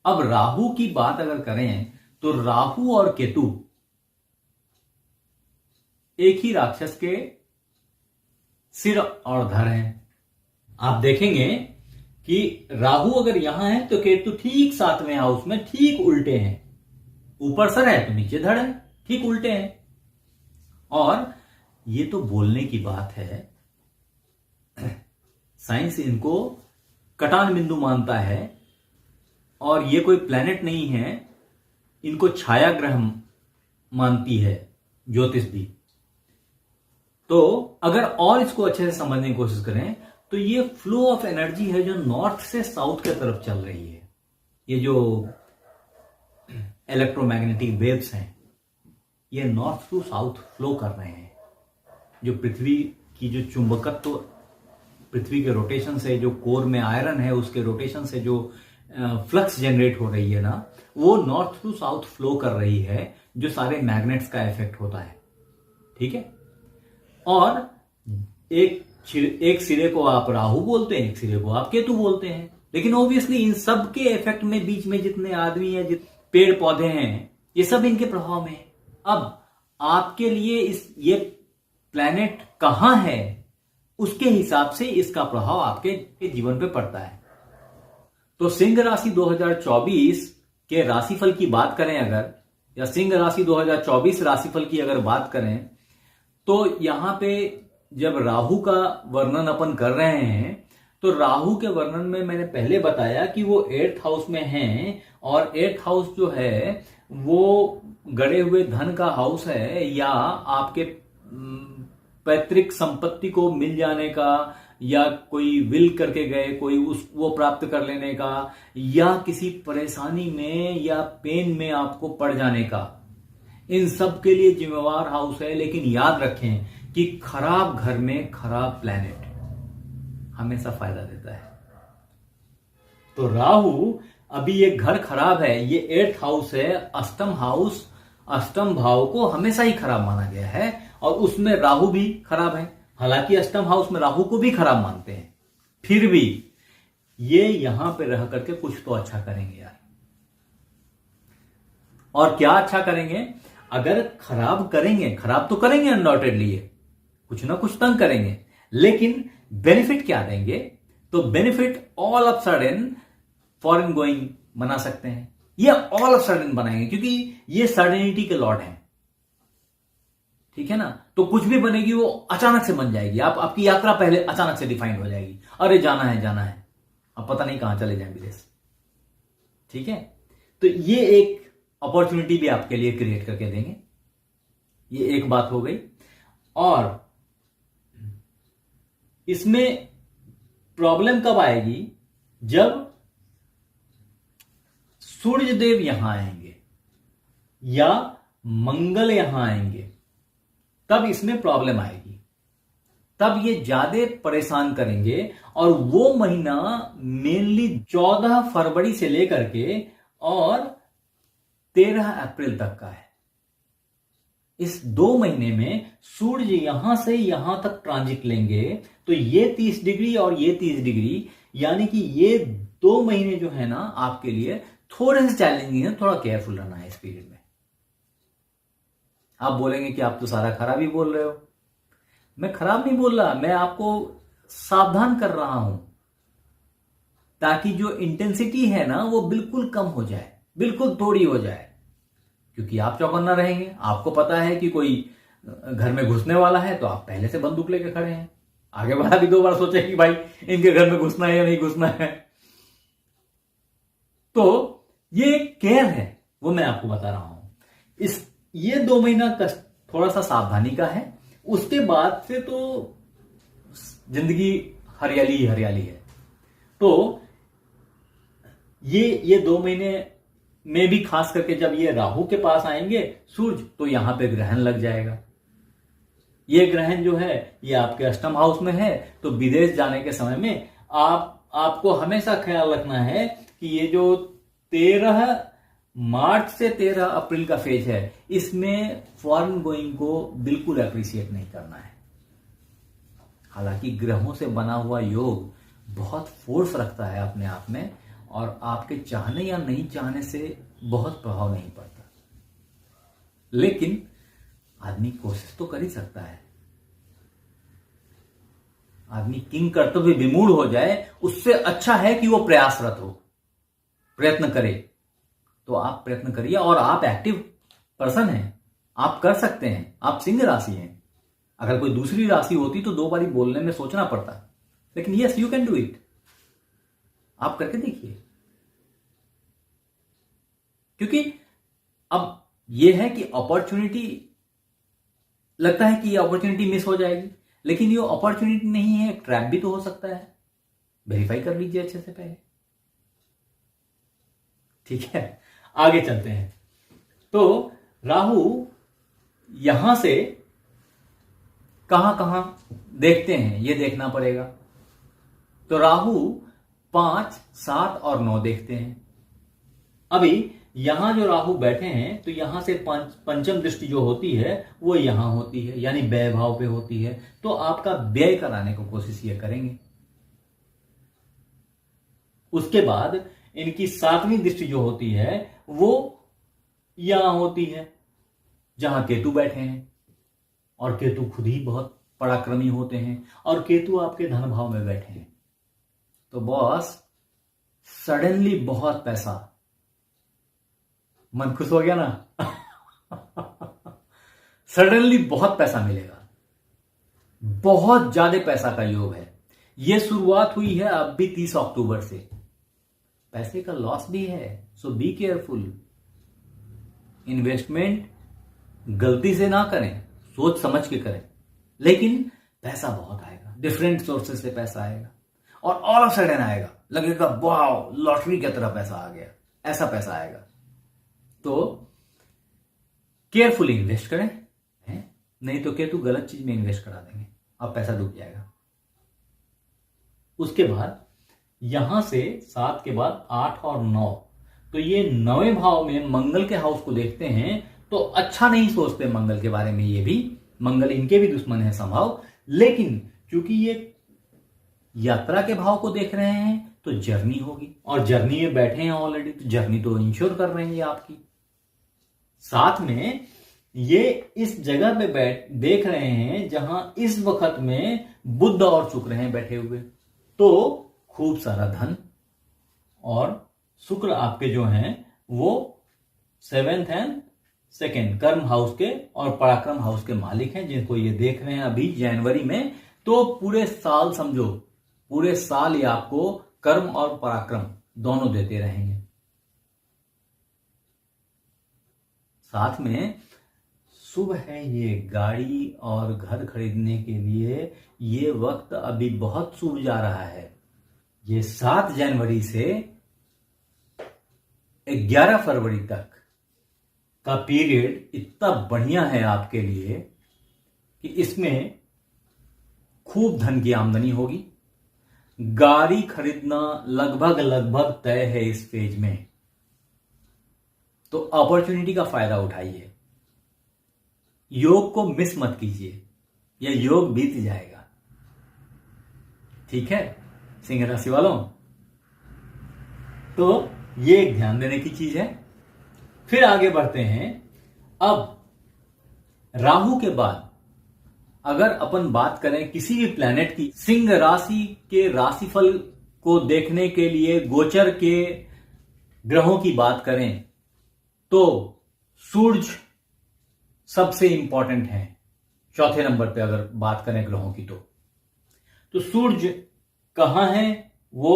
अब राहु की बात अगर करें तो राहु और केतु एक ही राक्षस के सिर और धड़ हैं। आप देखेंगे कि राहु अगर यहां है तो केतु ठीक 7वें हाउस में ठीक उल्टे हैं। ऊपर सर है तो नीचे धड़ है, ठीक उल्टे हैं। और ये तो बोलने की बात है, साइंस इनको कटान बिंदु मानता है और ये कोई प्लैनेट नहीं है, इनको छाया ग्रह मानती है ज्योतिष भी। तो अगर और इसको अच्छे से समझने की कोशिश करें तो ये फ्लो ऑफ एनर्जी है जो नॉर्थ से साउथ की तरफ चल रही है। ये जो इलेक्ट्रोमैग्नेटिक वेव्स हैं ये नॉर्थ टू साउथ फ्लो कर रहे हैं। जो पृथ्वी की जो चुंबकत्व, पृथ्वी के रोटेशन से, जो कोर में आयरन है उसके रोटेशन से जो फ्लक्स जनरेट हो रही है ना, वो नॉर्थ टू साउथ फ्लो कर रही है, जो सारे मैग्नेट्स का इफेक्ट होता है। ठीक है, और एक सिरे को आप राहु बोलते हैं, एक सिरे को आप केतु बोलते हैं। लेकिन ऑब्वियसली इन सब के इफेक्ट में बीच में जितने आदमी हैं, जितने पेड़ पौधे हैं, ये सब इनके प्रभाव में है। अब आपके लिए ये प्लैनेट कहां है, उसके हिसाब से इसका प्रभाव आपके जीवन पे पड़ता है। तो सिंह राशि 2024 के राशिफल की बात करें अगर, या सिंह राशि 2024 राशिफल की अगर बात करें, तो यहां पे जब राहु का वर्णन अपन कर रहे हैं, तो राहु के वर्णन में मैंने पहले बताया कि वो 8th हाउस में हैं, और 8th हाउस जो है वो गड़े हुए धन का हाउस है, या आपके पैतृक संपत्ति को मिल जाने का, या कोई विल करके गए कोई वो प्राप्त कर लेने का, या किसी परेशानी में या पेन में आपको पड़ जाने का, इन सब के लिए जिम्मेवार हाउस है। लेकिन याद रखें कि खराब घर में खराब प्लैनेट हमेशा फायदा देता है। तो राहु, अभी ये घर खराब है, ये 8th हाउस है, अष्टम हाउस, अष्टम भाव को हमेशा ही खराब माना गया है, और उसमें राहु भी खराब है। हालांकि अष्टम हाउस में राहु को भी खराब मानते हैं, फिर भी ये यहां पे रह करके कुछ तो अच्छा करेंगे यार। और क्या अच्छा करेंगे? अगर खराब करेंगे, खराब तो करेंगे अनडाउटेडली, कुछ ना कुछ तंग करेंगे, लेकिन बेनिफिट क्या देंगे? तो benefit all of sudden foreign going बना सकते हैं, ये ऑल ऑफ सडन बनाएंगे, क्योंकि ये सडनिटी के लॉर्ड हैं, ठीक है ना। तो कुछ भी बनेगी वो अचानक से बन जाएगी, आपकी यात्रा पहले अचानक से डिफाइन हो जाएगी, अरे जाना है, अब पता नहीं कहां चले जाए विदेश, ठीक है। तो ये एक अपॉर्चुनिटी भी आपके लिए क्रिएट करके देंगे, ये एक बात हो गई। और इसमें प्रॉब्लम कब आएगी? जब सूर्य देव यहां आएंगे या मंगल यहां आएंगे, तब इसमें प्रॉब्लम आएगी, तब ये ज्यादा परेशान करेंगे। और वो महीना मेनली 14 फरवरी से लेकर के और 13 अप्रैल तक का है। इस 2 महीने में सूर्य यहां से यहां तक ट्रांजिट लेंगे, तो ये 30 डिग्री और ये 30 डिग्री, यानी कि ये 2 महीने जो है ना आपके लिए थोड़े से चैलेंजिंग है, थोड़ा केयरफुल रहना है इस पीरियड में। आप बोलेंगे कि आप तो सारा खराब ही बोल रहे हो। मैं खराब नहीं बोल रहा, मैं आपको सावधान कर रहा हूं, ताकि जो इंटेंसिटी है ना वो बिल्कुल कम हो जाए, बिल्कुल थोड़ी हो जाए, क्योंकि आप चौकन्ना रहेंगे। आपको पता है कि कोई घर में घुसने वाला है, तो आप पहले से बंदूक लेके खड़े हैं, आगे वाला भी 2 बार सोचे कि भाई इनके घर में घुसना है या नहीं घुसना है। तो ये केयर है, वो मैं आपको बता रहा हूं। ये 2 महीना कष्ट थोड़ा सा सावधानी का है, उसके बाद से तो जिंदगी हरियाली ही हरियाली है। तो ये 2 महीने में भी खास करके जब ये राहु के पास आएंगे सूर्य, तो यहां पे ग्रहण लग जाएगा। ये ग्रहण जो है ये आपके अष्टम हाउस में है, तो विदेश जाने के समय में आपको हमेशा ख्याल रखना है कि ये जो 13 मार्च से 13 अप्रैल का फेज है, इसमें फॉरेन गोइंग को बिल्कुल अप्रिशिएट नहीं करना है। हालांकि ग्रहों से बना हुआ योग बहुत फोर्स रखता है अपने आप में, और आपके चाहने या नहीं चाहने से बहुत प्रभाव नहीं पड़ता, लेकिन आदमी कोशिश तो कर ही सकता है। आदमी किंग कर्तव्य विमूढ़ हो जाए, उससे अच्छा है कि वो प्रयासरत हो, प्रयत्न करे। तो आप प्रयत्न करिए, और आप एक्टिव पर्सन हैं, आप कर सकते हैं, आप सिंह राशि हैं। अगर कोई दूसरी राशि होती तो 2 बारी बोलने में सोचना पड़ता, लेकिन yes you can do it, आप करके देखिए। क्योंकि अब यह है कि अपॉर्चुनिटी, लगता है कि ये अपॉर्चुनिटी मिस हो जाएगी, लेकिन ये अपॉर्चुनिटी नहीं है, ट्रैप भी तो हो सकता है। वेरीफाई कर लीजिए अच्छे से पहले, ठीक है। आगे चलते हैं। तो राहु यहां से कहां कहां देखते हैं ये देखना पड़ेगा। तो राहु 5, 7 और 9 देखते हैं। अभी यहां जो राहु बैठे हैं, तो यहां से पंचम दृष्टि जो होती है वो यहां होती है, यानी व्यय भाव पे होती है। तो आपका व्यय कराने को कोशिश ये करेंगे। उसके बाद इनकी 7वीं दृष्टि जो होती है वो यहां होती है, जहां केतु बैठे हैं, और केतु खुद ही बहुत पराक्रमी होते हैं, और केतु आपके धन भाव में बैठे हैं। तो बॉस सडनली बहुत पैसा, मन खुश हो गया ना। सडनली बहुत पैसा मिलेगा, बहुत ज्यादा पैसा का योग है। यह शुरुआत हुई है अब भी 30 अक्टूबर से। पैसे का लॉस भी है, सो बी केयरफुल। इन्वेस्टमेंट गलती से ना करें, सोच समझ के करें, लेकिन पैसा बहुत आएगा, डिफरेंट सोर्सेस से पैसा आएगा, और ऑल ऑफ सडन आएगा, लगेगा वाओ लॉटरी की तरह पैसा आ गया, ऐसा पैसा आएगा। तो केयरफुली इन्वेस्ट करें, नहीं तो केतु गलत चीज में इन्वेस्ट करा देंगे, अब पैसा डूब जाएगा। उसके बाद यहां से 7 के बाद 8 और 9, तो ये 9वें भाव में मंगल के हाउस को देखते हैं तो अच्छा नहीं सोचते मंगल के बारे में। ये भी मंगल इनके भी दुश्मन है संभव, लेकिन क्योंकि ये यात्रा के भाव को देख रहे हैं तो जर्नी होगी, और जर्नी में बैठे हैं ऑलरेडी, तो जर्नी तो इंश्योर कर रहे हैं ये आपकी। साथ में ये इस जगह पे देख रहे हैं जहां इस वक्त में बुध और शुक्र हैं बैठे हुए, तो खूब सारा धन, और शुक्र आपके जो हैं वो 7th एंड 2nd कर्म हाउस के और पराक्रम हाउस के मालिक हैं, जिनको ये देख रहे हैं अभी जनवरी में। तो पूरे साल समझो, पूरे साल ये आपको कर्म और पराक्रम दोनों देते रहेंगे। साथ में शुभ है ये गाड़ी और घर खरीदने के लिए, ये वक्त अभी बहुत शुभ जा रहा है। ये 7 जनवरी से 11 फरवरी तक का पीरियड इतना बढ़िया है आपके लिए कि इसमें खूब धन की आमदनी होगी। गाड़ी खरीदना लगभग तय है इस फेज में, तो अपॉर्चुनिटी का फायदा उठाइए। योग को मिस मत कीजिए, यह योग बीत जाएगा। ठीक है सिंह राशि वालों, तो ये एक ध्यान देने की चीज है। फिर आगे बढ़ते हैं। अब राहु के बाद अगर अपन बात करें किसी भी प्लैनेट की सिंह राशि के राशिफल को देखने के लिए गोचर के ग्रहों की बात करें तो सूरज सबसे इंपॉर्टेंट है। चौथे नंबर पे अगर बात करें ग्रहों की तो सूरज कहां है वो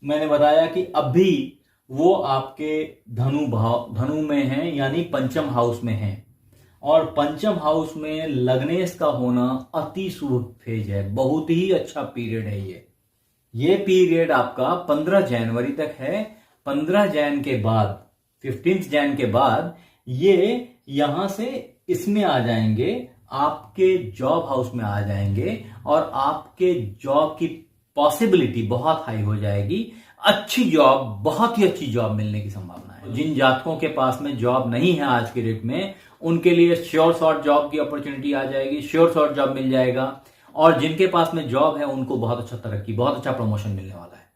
मैंने बताया कि अभी वो आपके धनु में है, यानी पंचम हाउस में है, और पंचम हाउस में लग्नेश का होना अति शुभ फेज है, बहुत ही अच्छा पीरियड है ये पीरियड आपका 15 जनवरी तक है। 15 जैन के बाद 15 जैन के बाद ये यहां से इसमें आ जाएंगे, आपके जॉब हाउस में आ जाएंगे, और आपके जॉब की पॉसिबिलिटी बहुत हाई हो जाएगी। अच्छी जॉब, बहुत ही अच्छी जॉब मिलने की संभावना है। जिन जातकों के पास में जॉब नहीं है आज के डेट में, उनके लिए श्योर शॉर्ट जॉब की अपॉर्चुनिटी आ जाएगी, श्योर शॉर्ट जॉब मिल जाएगा। और जिनके पास में जॉब है उनको बहुत अच्छा तरक्की, बहुत अच्छा प्रमोशन मिलने वाला है।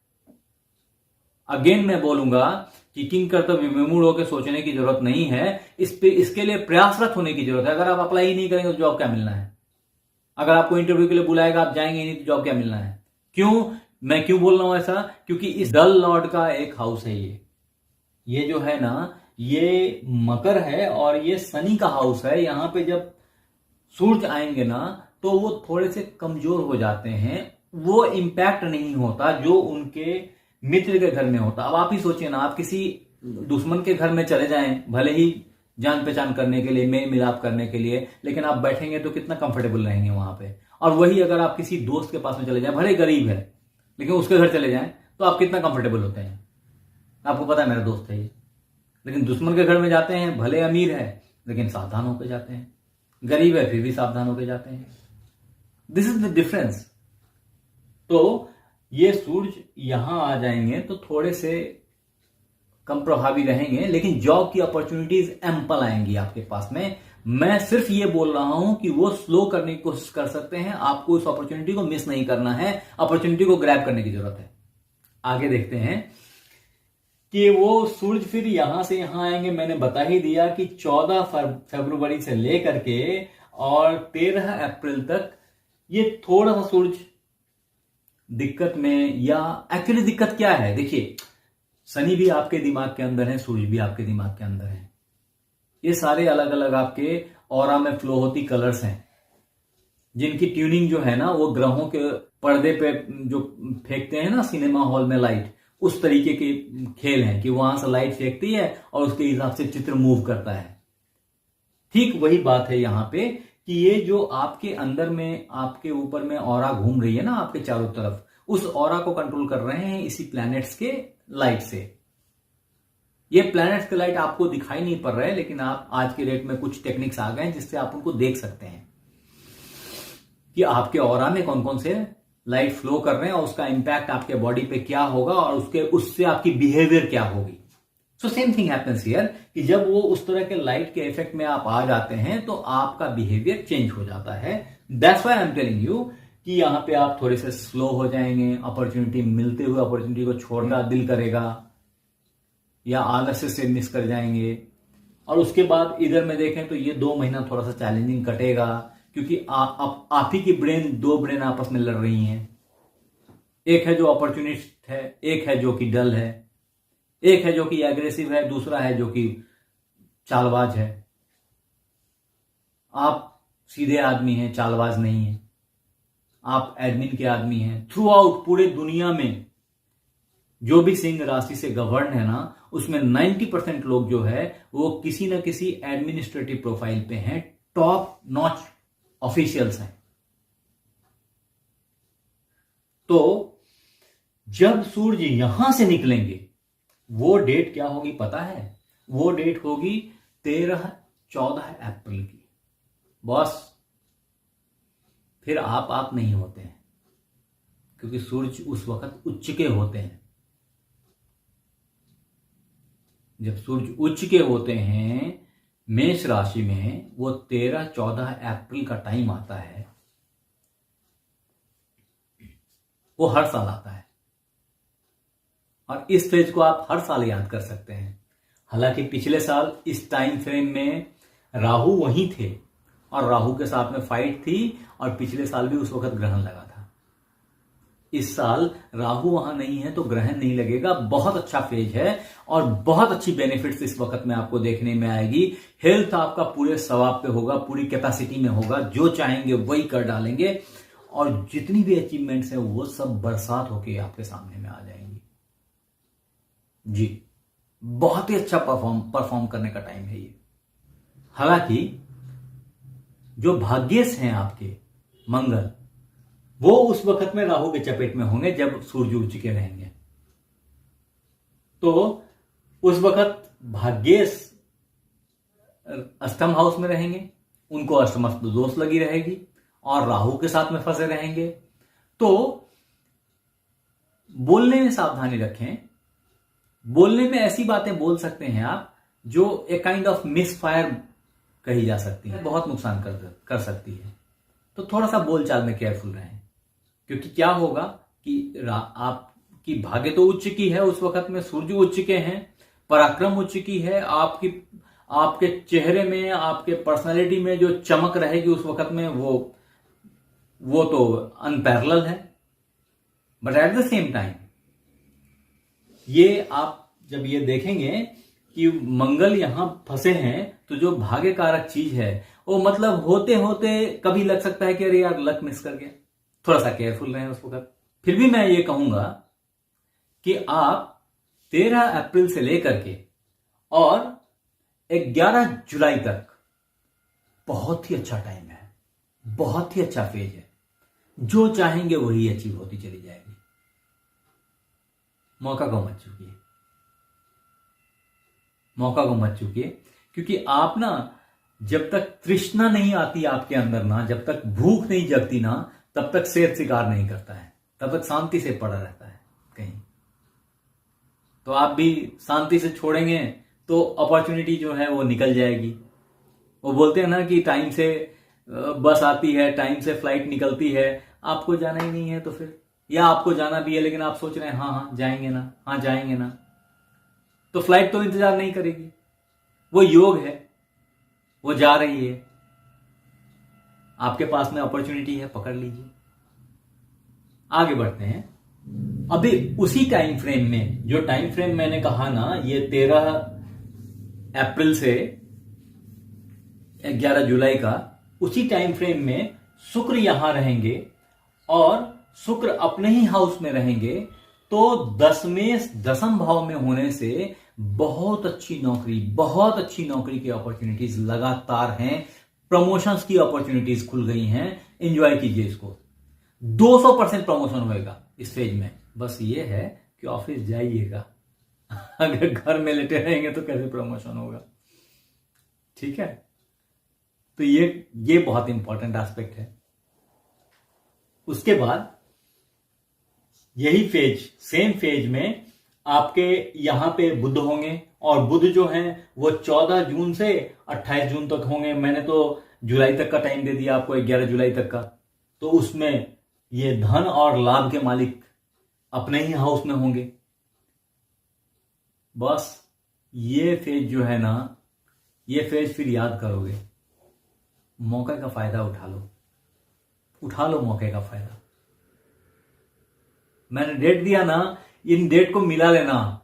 अगेन मैं बोलूंगा कि किंग कर्तव्य विमूढ़ होकर सोचने की जरूरत नहीं है, इसके लिए प्रयासरत होने की जरूरत है। अगर आप अप्लाई ही नहीं करेंगे तो जॉब क्या मिलना है? अगर आपको इंटरव्यू के लिए बुलाएगा आप जाएंगे नहीं तो जॉब क्या मिलना है? मैं क्यों बोल रहा हूं ऐसा? क्योंकि इस डल लॉर्ड का एक हाउस है ये जो है ना, ये मकर है और ये शनि का हाउस है। यहां पे जब सूर्य आएंगे ना तो वो थोड़े से कमजोर हो जाते हैं, वो इंपैक्ट नहीं होता जो उनके मित्र के घर में होता। अब आप ही सोचिए ना, आप किसी दुश्मन के घर में चले जाएं, भले ही जान पहचान करने के लिए, मेल मिलाप करने के लिए, लेकिन आप बैठेंगे तो कितना कंफर्टेबल रहेंगे वहां पे। और वही अगर आप किसी दोस्त के पास में चले जाएं, भले गरीब है लेकिन उसके घर चले जाएं तो आप कितना कंफर्टेबल होते हैं। आपको पता है मेरा दोस्त है ये, लेकिन दुश्मन के घर में जाते हैं, भले अमीर है लेकिन सावधान होकर जाते हैं, गरीब है फिर भी सावधान होकर जाते हैं। This is the difference. तो ये सूरज यहां आ जाएंगे तो थोड़े से कम प्रभावी रहेंगे, लेकिन जॉब की अपॉर्चुनिटीज एम्पल आएंगी आपके पास में। मैं सिर्फ ये बोल रहा हूं कि वो स्लो करने की कोशिश कर सकते हैं, आपको इस अपॉर्चुनिटी को मिस नहीं करना है, अपॉर्चुनिटी को ग्रैब करने की जरूरत है। आगे देखते हैं कि वो सूरज फिर यहां से यहां आएंगे। मैंने बता ही दिया कि 14 फरवरी से लेकर के और 13 अप्रैल तक ये थोड़ा सा सूरज दिक्कत में, या एक्चुअली दिक्कत क्या है, देखिए शनि भी आपके दिमाग के अंदर है, सूरज भी आपके दिमाग के अंदर है। ये सारे अलग अलग आपके ऑरा में फ्लो होती कलर्स हैं, जिनकी ट्यूनिंग जो है ना वो ग्रहों के पर्दे पे जो फेंकते हैं ना सिनेमा हॉल में लाइट, उस तरीके के खेल हैं कि वहां से लाइट फेंकती है और उसके हिसाब से चित्र मूव करता है। ठीक वही बात है यहां पे कि ये जो आपके अंदर में, आपके ऊपर में ऑरा घूम रही है ना आपके चारों तरफ, उस ऑरा को कंट्रोल कर रहे हैं इसी प्लैनेट्स के लाइट से। ये प्लैनेट्स के लाइट आपको दिखाई नहीं पड़ रहे, लेकिन आप आज के डेट में कुछ टेक्निक्स आ गए हैं जिससे आप उनको देख सकते हैं कि आपके ऑरा में कौन कौन से लाइट फ्लो कर रहे हैं और उसका इंपैक्ट आपके बॉडी पे क्या होगा और उससे आपकी बिहेवियर क्या होगी। So same thing happens here कि जब वो उस तरह के लाइट के इफेक्ट में आप आ जाते हैं तो आपका बिहेवियर चेंज हो जाता है। That's why I am telling you कि यहां पे आप थोड़े से स्लो हो जाएंगे, अपॉर्चुनिटी मिलते हुए अपॉर्चुनिटी को छोड़ना दिल करेगा, या आलस्य से मिस कर जाएंगे। और उसके बाद इधर में देखें तो ये 2 महीना थोड़ा सा चैलेंजिंग कटेगा, क्योंकि आप ही की ब्रेन, 2 ब्रेन आपस में लड़ रही हैं। एक है जो अपॉर्चुनिस्ट है, एक है जो कि डल है, एक है जो कि एग्रेसिव है, दूसरा है जो कि चालबाज है। आप सीधे आदमी हैं, चालबाज नहीं है। आप एडमिन के आदमी हैं। थ्रू आउट पूरे दुनिया में जो भी सिंह राशि से गवर्न है ना, उसमें 90% लोग जो है वो किसी ना किसी एडमिनिस्ट्रेटिव प्रोफाइल पे हैं, टॉप नॉच ऑफिशियल्स हैं। तो जब सूरज यहां से निकलेंगे, वो डेट क्या होगी पता है? वो डेट होगी 13-14 अप्रैल की। बॉस फिर आप नहीं होते हैं, क्योंकि सूरज उस वक्त उच्च के होते हैं। जब सूरज उच्च के होते हैं मेष राशि में, वो 13-14 अप्रैल का टाइम आता है। वो हर साल आता है और इस फेज को आप हर साल याद कर सकते हैं। हालांकि पिछले साल इस टाइम फ्रेम में राहु वहीं थे और राहु के साथ में फाइट थी, और पिछले साल भी उस वक्त ग्रहण लगा था। इस साल राहु वहां नहीं है तो ग्रहण नहीं लगेगा। बहुत अच्छा फेज है और बहुत अच्छी बेनिफिट्स इस वक्त में आपको देखने में आएगी। हेल्थ आपका पूरे सवाब पे होगा, पूरी कैपेसिटी में होगा, जो चाहेंगे वही कर डालेंगे, और जितनी भी अचीवमेंट्स हैं वो सब बरसात होके आपके सामने में आ जाएंगी। जी, बहुत ही अच्छा परफॉर्म करने का टाइम है ये। हालांकि जो भाग्येश हैं आपके मंगल, वो उस वक्त में राहु के चपेट में होंगे जब सूर्य उच्च के रहेंगे। तो उस वक्त भाग्येश अष्टम हाउस में रहेंगे, उनको अष्टमस्थ दोष लगी रहेगी और राहु के साथ में फंसे रहेंगे। तो बोलने में सावधानी रखें। बोलने में ऐसी बातें बोल सकते हैं आप जो एक काइंड ऑफ मिसफायर कही जा सकती है, बहुत नुकसान कर सकती है। तो थोड़ा सा बोलचाल में केयरफुल रहें, क्योंकि क्या होगा कि आपकी भाग्य तो उच्च की है, उस वक्त में सूर्य उच्च के हैं, पराक्रम उच्च की है, आपके चेहरे में, आपके पर्सनालिटी में जो चमक रहेगी उस वक्त में वो तो अनपैरेलल है। But at the same time ये आप जब ये देखेंगे कि मंगल यहां फंसे हैं, तो जो भाग्य कारक चीज है वो मतलब होते होते कभी लग सकता है कि अरे यार लक मिस कर गया। थोड़ा सा केयरफुल रहें उस वक्त। फिर भी मैं ये कहूंगा कि आप 13 अप्रैल से लेकर के और 11 जुलाई तक बहुत ही अच्छा टाइम है, बहुत ही अच्छा फेज है। जो चाहेंगे वही अचीव होती चली जाएगी। मौका को मत चूकिए, मौका को मत चूकिए, क्योंकि आप ना जब तक तृष्णा नहीं आती आपके अंदर ना, जब तक भूख नहीं जगती ना, तब तक शेर शिकार नहीं करता है, तब तक शांति से पड़ा रहता है कहीं। तो आप भी शांति से छोड़ेंगे तो अपॉर्चुनिटी जो है वो निकल जाएगी। वो बोलते हैं ना कि टाइम से बस आती है, टाइम से फ्लाइट निकलती है, आपको जाना ही नहीं है तो फिर, या आपको जाना भी है लेकिन आप सोच रहे हैं हाँ जाएंगे ना, हाँ जाएंगे ना, तो फ्लाइट तो इंतजार नहीं करेगी। वो योग है, वो जा रही है। आपके पास में अपॉर्चुनिटी है, पकड़ लीजिए। आगे बढ़ते हैं। अभी उसी टाइम फ्रेम में, जो टाइम फ्रेम मैंने कहा ना, ये 13 अप्रैल से 11 जुलाई का, उसी टाइम फ्रेम में शुक्र यहां रहेंगे और शुक्र अपने ही हाउस में रहेंगे, तो 10वें भाव में होने से बहुत अच्छी नौकरी की अपॉर्चुनिटीज लगातार हैं, प्रमोशंस की अपॉर्चुनिटीज खुल गई हैं। एंजॉय कीजिए इसको। 200% प्रमोशन होएगा इस फेज में। बस ये है कि ऑफिस जाइएगा। अगर घर में लेटे रहेंगे तो कैसे प्रमोशन होगा? ठीक है, तो ये बहुत इंपॉर्टेंट एस्पेक्ट है। उसके बाद यही फेज, सेम फेज में आपके यहां पे बुध होंगे, और बुध जो हैं वो 14 जून से 28 जून तक होंगे। मैंने तो जुलाई तक का टाइम दे दिया आपको, 11 जुलाई तक का। तो उसमें ये धन और लाभ के मालिक अपने ही हाउस में होंगे। बस ये फेज जो है ना, ये फेज फिर याद करोगे। मौके का फायदा उठा लो मौके का फायदा। मैंने डेट दिया ना, इन डेट को मिला लेना।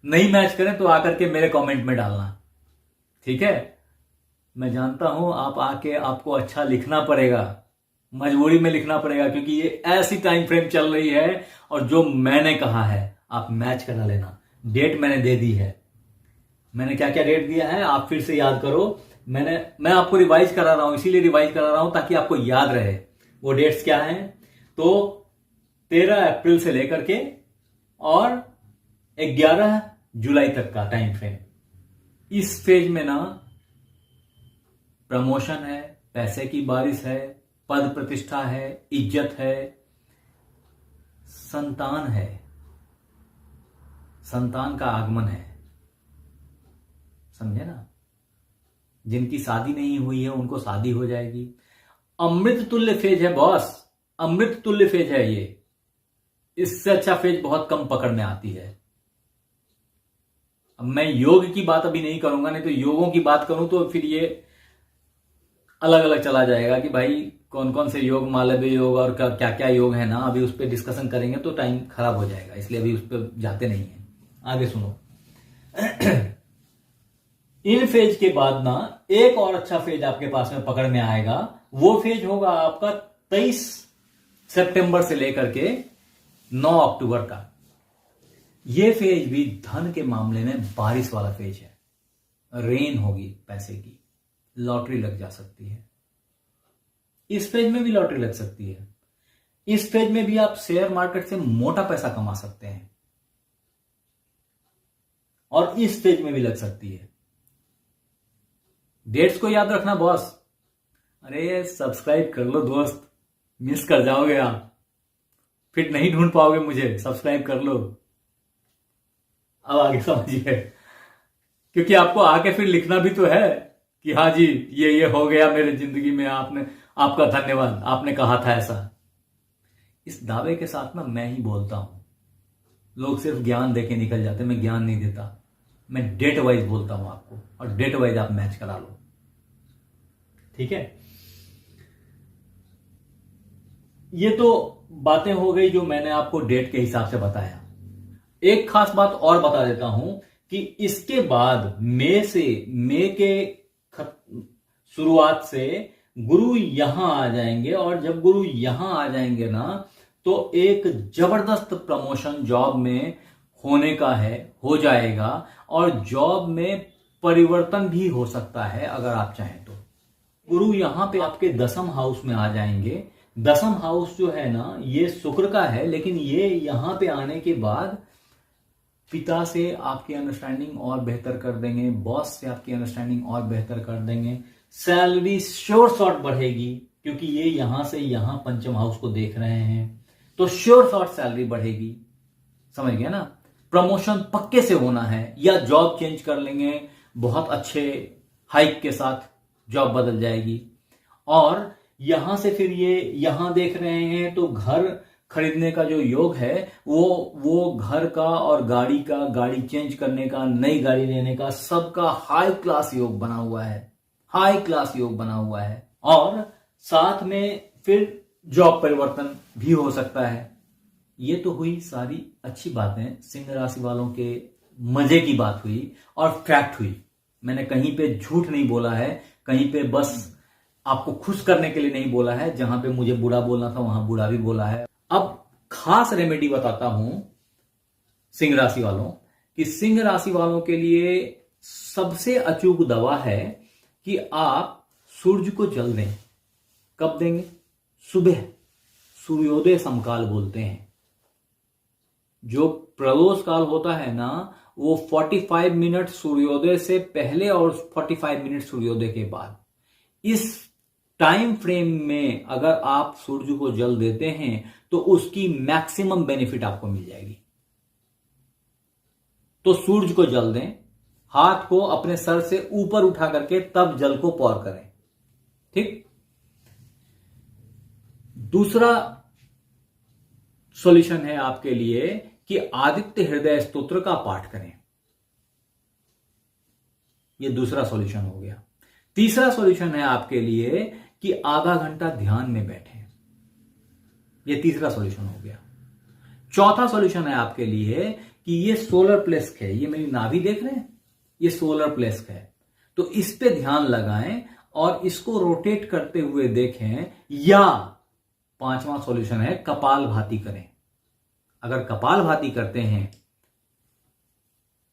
नहीं मैच करें तो आकर के मेरे कमेंट में डालना, ठीक है? मैं जानता हूं आप आके आपको अच्छा लिखना पड़ेगा, मजबूरी में लिखना पड़ेगा, क्योंकि ये ऐसी टाइम फ्रेम चल रही है और जो मैंने कहा है आप मैच करा लेना। डेट मैंने दे दी है। मैंने क्या क्या डेट दिया है आप फिर से याद करो। मैं आपको रिवाइज करा रहा हूं, इसीलिए रिवाइज करा रहा हूं ताकि आपको याद रहे। वो डेट्स क्या हैं? तो 13 अप्रैल से लेकर के और 11 जुलाई तक का टाइम फ्रेम। इस फेज में ना प्रमोशन है, पैसे की बारिश है, पद प्रतिष्ठा है, इज्जत है, संतान है, संतान का आगमन है। समझे ना? जिनकी शादी नहीं हुई है उनको शादी हो जाएगी। अमृत तुल्य फेज है बॉस, अमृत तुल्य फेज है ये। इससे अच्छा फेज बहुत कम पकड़ में आती है। अब मैं योग की बात अभी नहीं करूंगा, नहीं तो योगों की बात करूं तो फिर ये अलग अलग चला जाएगा कि भाई कौन कौन से योग, मालव्य योग और क्या क्या योग है ना। अभी उस पर डिस्कशन करेंगे तो टाइम खराब हो जाएगा, इसलिए अभी उस पर जाते नहीं है। आगे सुनो। इन फेज के बाद ना एक और अच्छा फेज आपके पास में पकड़ में आएगा। वो फेज होगा आपका 23 सितंबर से लेकर के 9 अक्टूबर का। यह फेज भी धन के मामले में बारिश वाला फेज है। रेन होगी पैसे की, लॉटरी लग जा सकती है। इस फेज में भी लॉटरी लग सकती है। इस फेज में भी आप शेयर मार्केट से मोटा पैसा कमा सकते हैं, और इस फेज में भी लग सकती है। डेट्स को याद रखना बॉस। अरे सब्सक्राइब कर लो दोस्त, मिस कर जाओगे आप, फिर नहीं ढूंढ पाओगे मुझे। सब्सक्राइब कर लो। अब आगे समझिए, क्योंकि आपको आके फिर लिखना भी तो है कि हाँ जी ये हो गया मेरे जिंदगी में, आपका धन्यवाद, आपने कहा था ऐसा। इस दावे के साथ ना मैं ही बोलता हूं। लोग सिर्फ ज्ञान देके निकल जाते, मैं ज्ञान नहीं देता, मैं डेट वाइज बोलता हूं आपको, और डेट वाइज आप मैच करा लो, ठीक है? ये तो बातें हो गई जो मैंने आपको डेट के हिसाब से बताया। एक खास बात और बता देता हूं कि इसके बाद मई के शुरुआत से गुरु यहां आ जाएंगे, और जब गुरु यहां आ जाएंगे ना तो एक जबरदस्त प्रमोशन जॉब में होने का है, हो जाएगा, और जॉब में परिवर्तन भी हो सकता है अगर आप चाहें तो। गुरु यहां पे आपके 10th हाउस में आ जाएंगे। 10th हाउस जो है ना ये शुक्र का है, लेकिन ये यहां पे आने के बाद पिता से आपकी अंडरस्टैंडिंग और बेहतर कर देंगे, बॉस से आपकी अंडरस्टैंडिंग और बेहतर कर देंगे, सैलरी श्योर शॉर्ट बढ़ेगी, क्योंकि ये यहां से यहां पंचम हाउस को देख रहे हैं, तो श्योर शॉर्ट सैलरी बढ़ेगी। समझ गया ना? प्रमोशन पक्के से होना है, या जॉब चेंज कर लेंगे, बहुत अच्छे हाइक के साथ जॉब बदल जाएगी। और यहां से फिर ये यहां देख रहे हैं तो घर खरीदने का जो योग है वो घर का और गाड़ी का, गाड़ी चेंज करने का, नई गाड़ी लेने का, सबका हाई क्लास योग बना हुआ है, हाई क्लास योग बना हुआ है। और साथ में फिर जॉब परिवर्तन भी हो सकता है। ये तो हुई सारी अच्छी बातें, सिंह राशि वालों के मजे की बात हुई और फैक्ट हुई। मैंने कहीं पे झूठ नहीं बोला है, कहीं पे बस आपको खुश करने के लिए नहीं बोला है। जहां पे मुझे बुरा बोलना था वहां बुरा भी बोला है। अब खास रेमेडी बताता हूं सिंह राशि वालों कि सिंह राशि वालों के लिए सबसे अचूक दवा है कि आप सूर्य को जल दें। कब देंगे? सुबह, सूर्योदय समकाल बोलते हैं। जो प्रदोष काल होता है ना, वो 45 मिनट सूर्योदय से पहले और 45 मिनट सूर्योदय के बाद। इस टाइम फ्रेम में अगर आप सूर्य को जल देते हैं तो उसकी मैक्सिमम बेनिफिट आपको मिल जाएगी। तो सूर्य को जल दें, हाथ को अपने सर से ऊपर उठा करके तब जल को पौर करें। ठीक। दूसरा सॉल्यूशन है आपके लिए कि आदित्य हृदय स्तोत्र का पाठ करें। यह दूसरा सॉल्यूशन हो गया। तीसरा सॉल्यूशन है आपके लिए कि आधा घंटा ध्यान में बैठें। यह तीसरा सॉल्यूशन हो गया। चौथा सॉल्यूशन है आपके लिए कि ये सोलर प्लेस्क है, ये मेरी नाभि देख रहे हैं, ये सोलर प्लेस्क है, तो इस पे ध्यान लगाएं और इसको रोटेट करते हुए देखें। या पांचवा सॉल्यूशन है कपाल भाती करें। अगर कपाल भाती करते हैं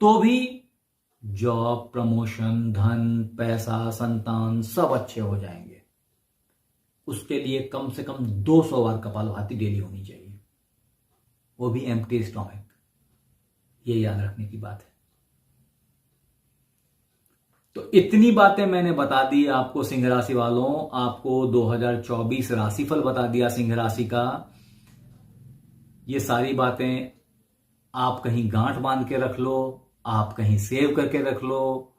तो भी जॉब, प्रमोशन, धन, पैसा, संतान सब अच्छे हो जाएंगे। उसके लिए कम से कम 200 बार कपाल भाती डेली होनी चाहिए, वो भी एम्प्टी स्टोमक। ये याद रखने की बात है। तो इतनी बातें मैंने बता दी आपको सिंह राशि वालों। आपको 2024 राशिफल बता दिया सिंह राशि का। ये सारी बातें आप कहीं गांठ बांध के रख लो, आप कहीं सेव करके रख लो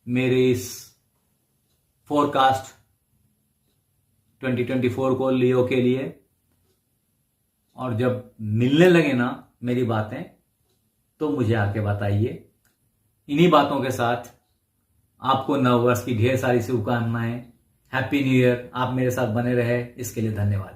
मेरे इस फोरकास्ट 2024 को लियो के लिए। और जब मिलने लगे ना मेरी बातें तो मुझे आके बताइए। इन्हीं बातों के साथ आपको नववर्ष की ढेर सारी शुभकामनाएं। Happy new year. आप मेरे साथ बने रहे इसके लिए धन्यवाद।